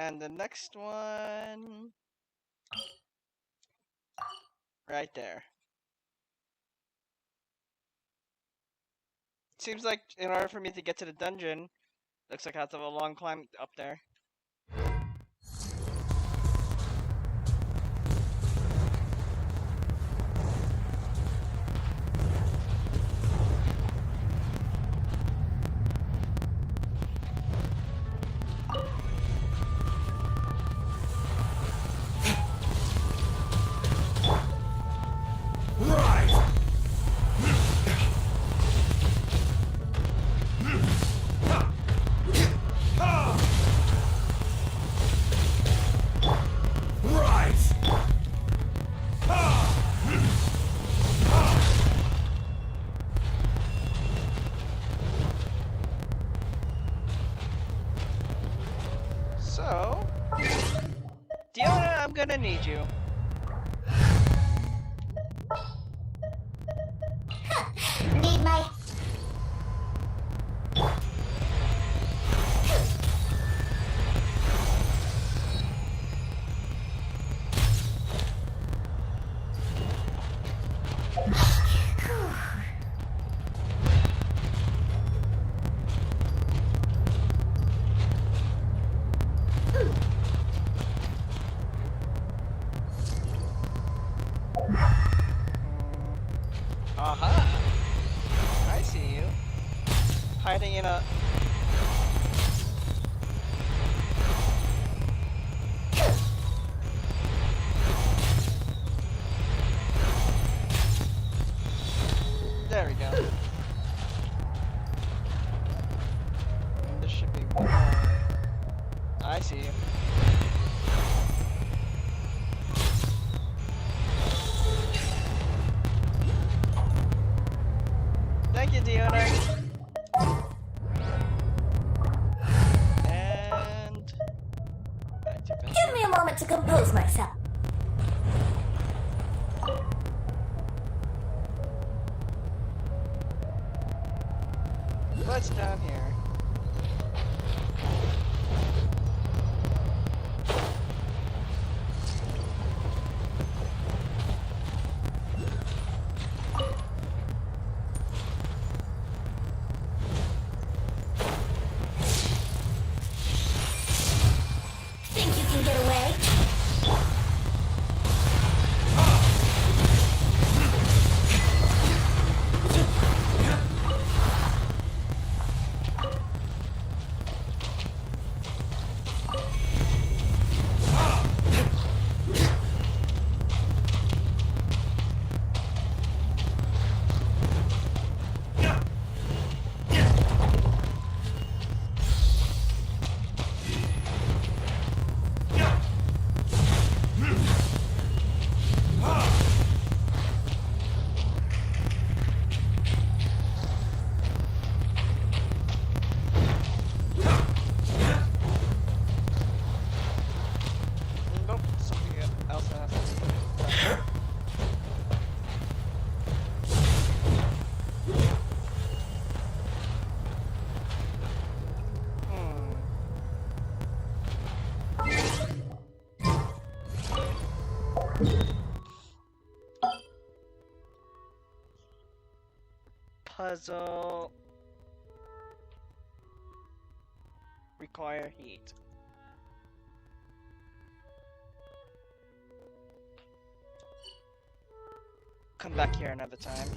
And the next one... right there. Seems like in order for me to get to the dungeon, looks like I have to have a long climb up there. So, Diona, I'm gonna need you. Need my... Aha! I see you. Hiding in a... There we go. There should be one more. I see you. Thank you, Diona. And... Give me a moment to compose myself. What's down here? Think you can get away? Nope, something else has to Puzzle... require heat. Come back here another time.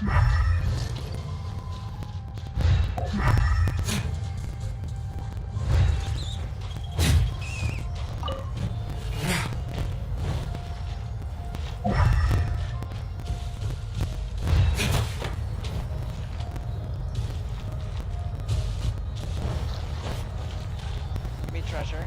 Me treasure.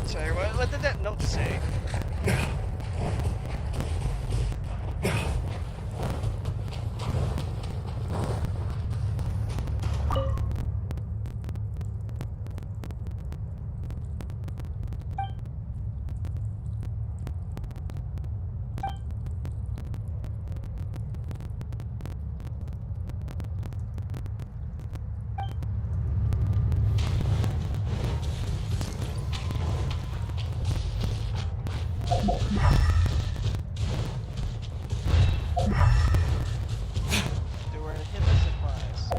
Sorry, what did that note say? There were hidden supplies.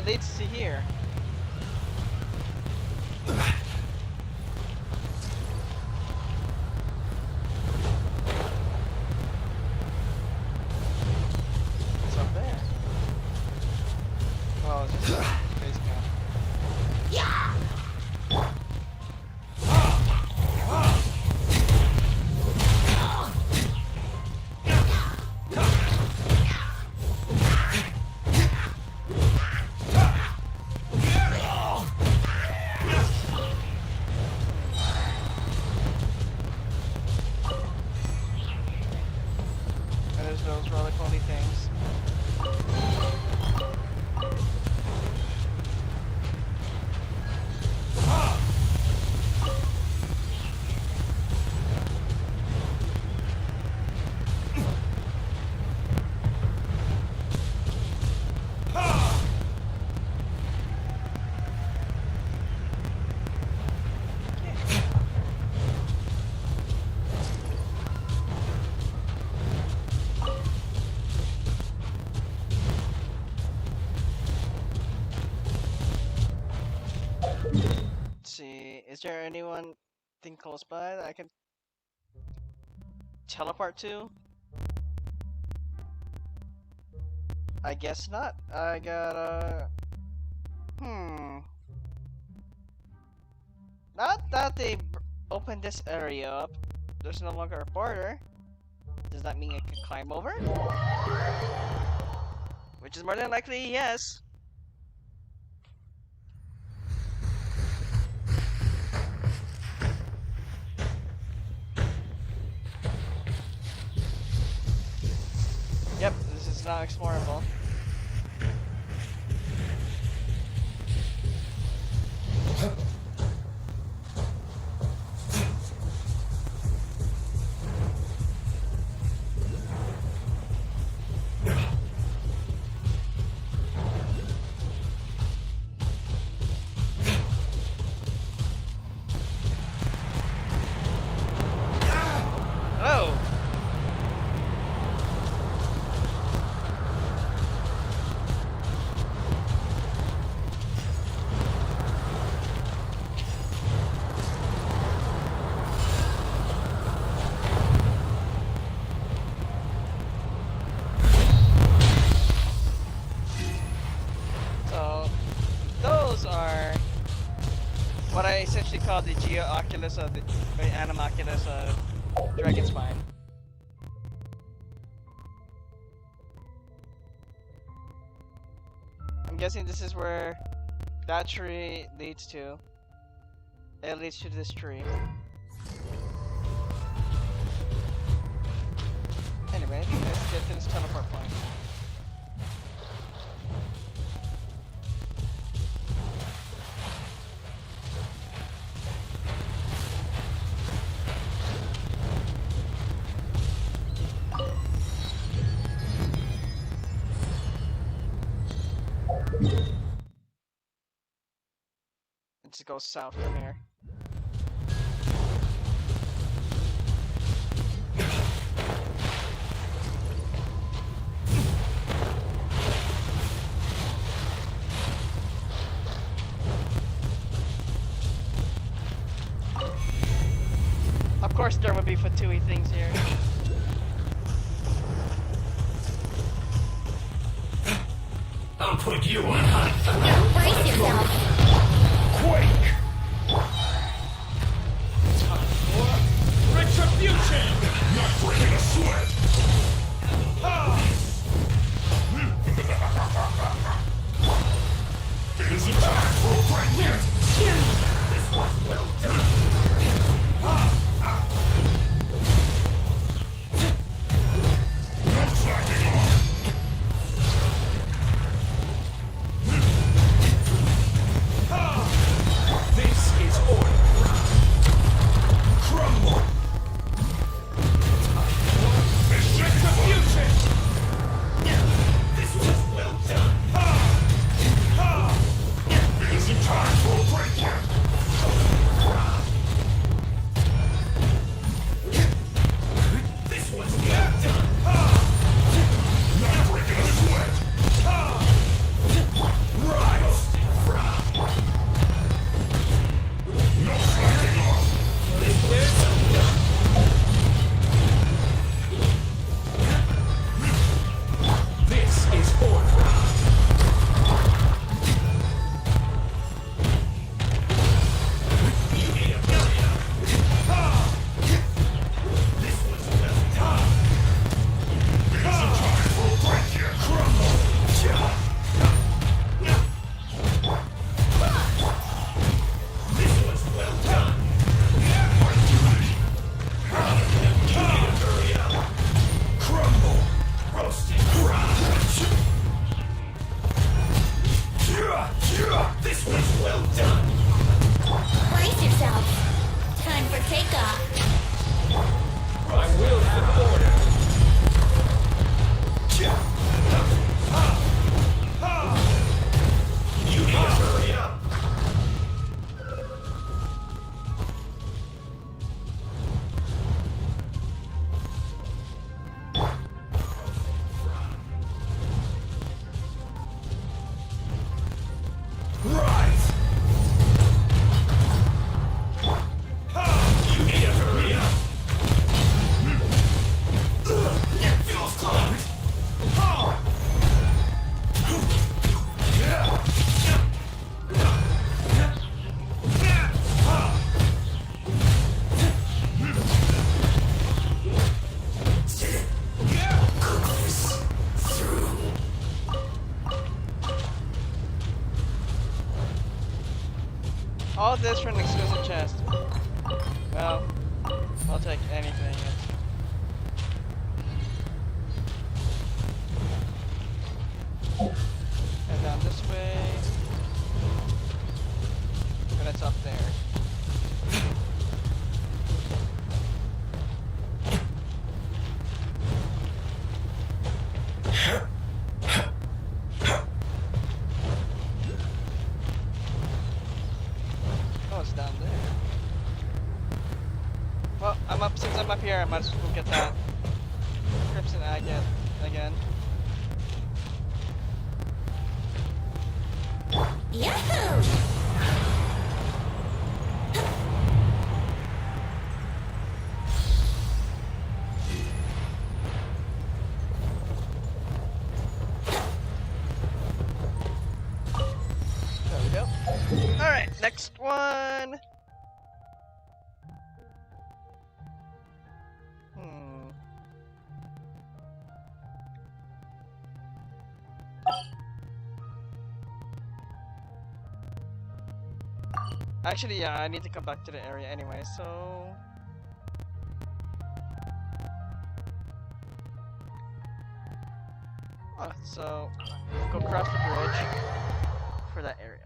that leads to here. What's up there? Oh, it's just base camp. And there's those roly-poly things. Let's see, is there anyone close by that I can teleport to? I guess not. I gotta... Not that they opened this area up. There's no longer a border. Does that mean I can climb over? Which is more than likely yes. Yep, this is not explorable. Hello! So, those are what I essentially call the Geo-Oculus of the Animoculus of Dragonspine. I'm guessing this is where that tree leads to. It leads to this tree. Anyway, let's get to this teleport point. Let's go south from here. Of course there would be Fatui things here. I'll put you on hot. Now brace yourself. Quake! Time for retribution! Not breaking a sweat! It is a time for a break! This was well done! No slacking off! Time for takeoff. I will have order. You need to hurry up. Right. You need to hurry up. It feels close. All this for an exclusive chest. Well, I'll take anything. Head down this way. And it's up there. Oh, it's down there. Well, since I'm up here, I might as well get that Crimson Agate again. Yahoo! There we go. Alright, next one. Actually, yeah, I need to come back to the area anyway, so... so, go cross the bridge for that area.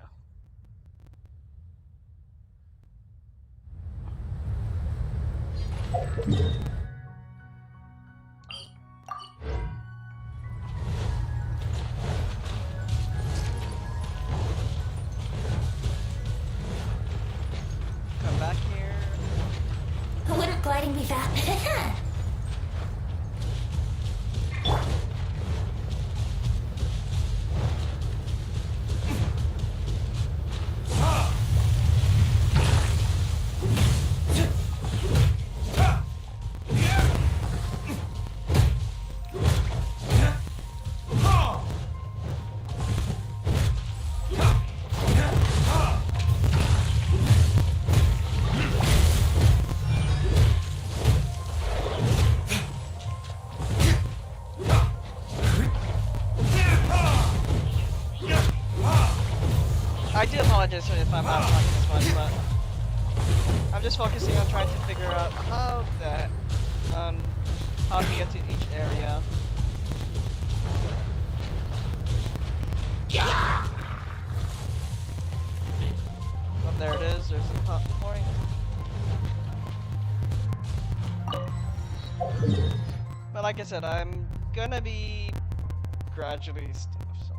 Come back here. Wouldn't gliding be fast? I do apologize if I'm not talking as much, but I'm just focusing on trying to figure out how to get to each area. Oh, there it is. There's the top point. But like I said, I'm gonna be gradually stuff. So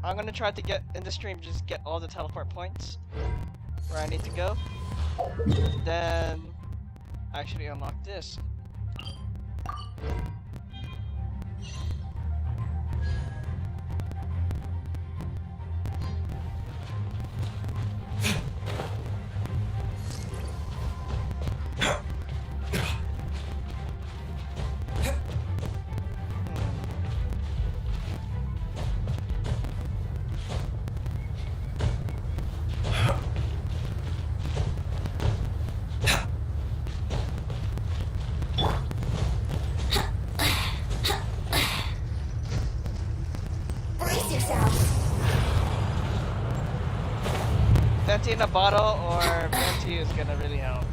I'm gonna try to get in the stream, just get all the teleport points where I need to go. Then actually unlock this. Empty in a bottle or empty is gonna really help.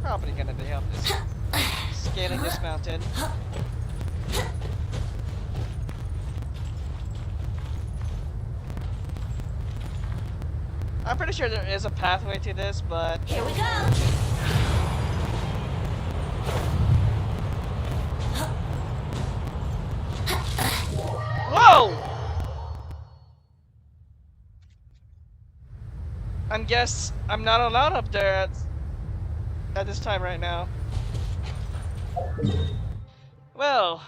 Probably gonna really help this scaling this mountain. I'm pretty sure there is a pathway to this, but Here we go. whoa! I'm not allowed up there at this time right now. Well,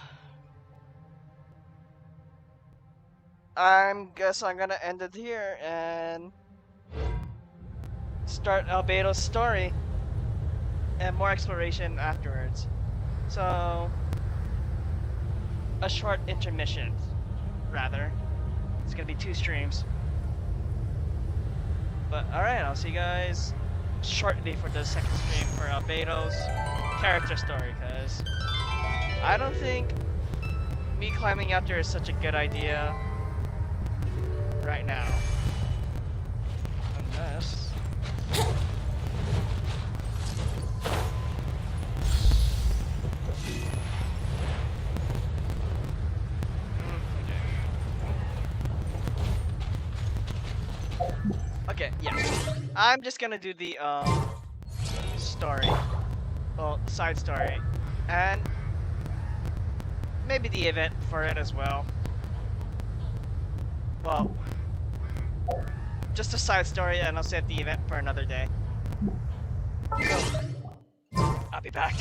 I'm gonna end it here and start Albedo's story and more exploration afterwards. So, a short intermission, rather. It's gonna be 2 streams. But alright, I'll see you guys shortly for the second stream for Albedo's character story, because I don't think me climbing out there is such a good idea right now. Unless... Okay, yeah. I'm just gonna do the story. Well, side story. And maybe the event for it as well. Well, just a side story, and I'll save the event for another day. So, I'll be back.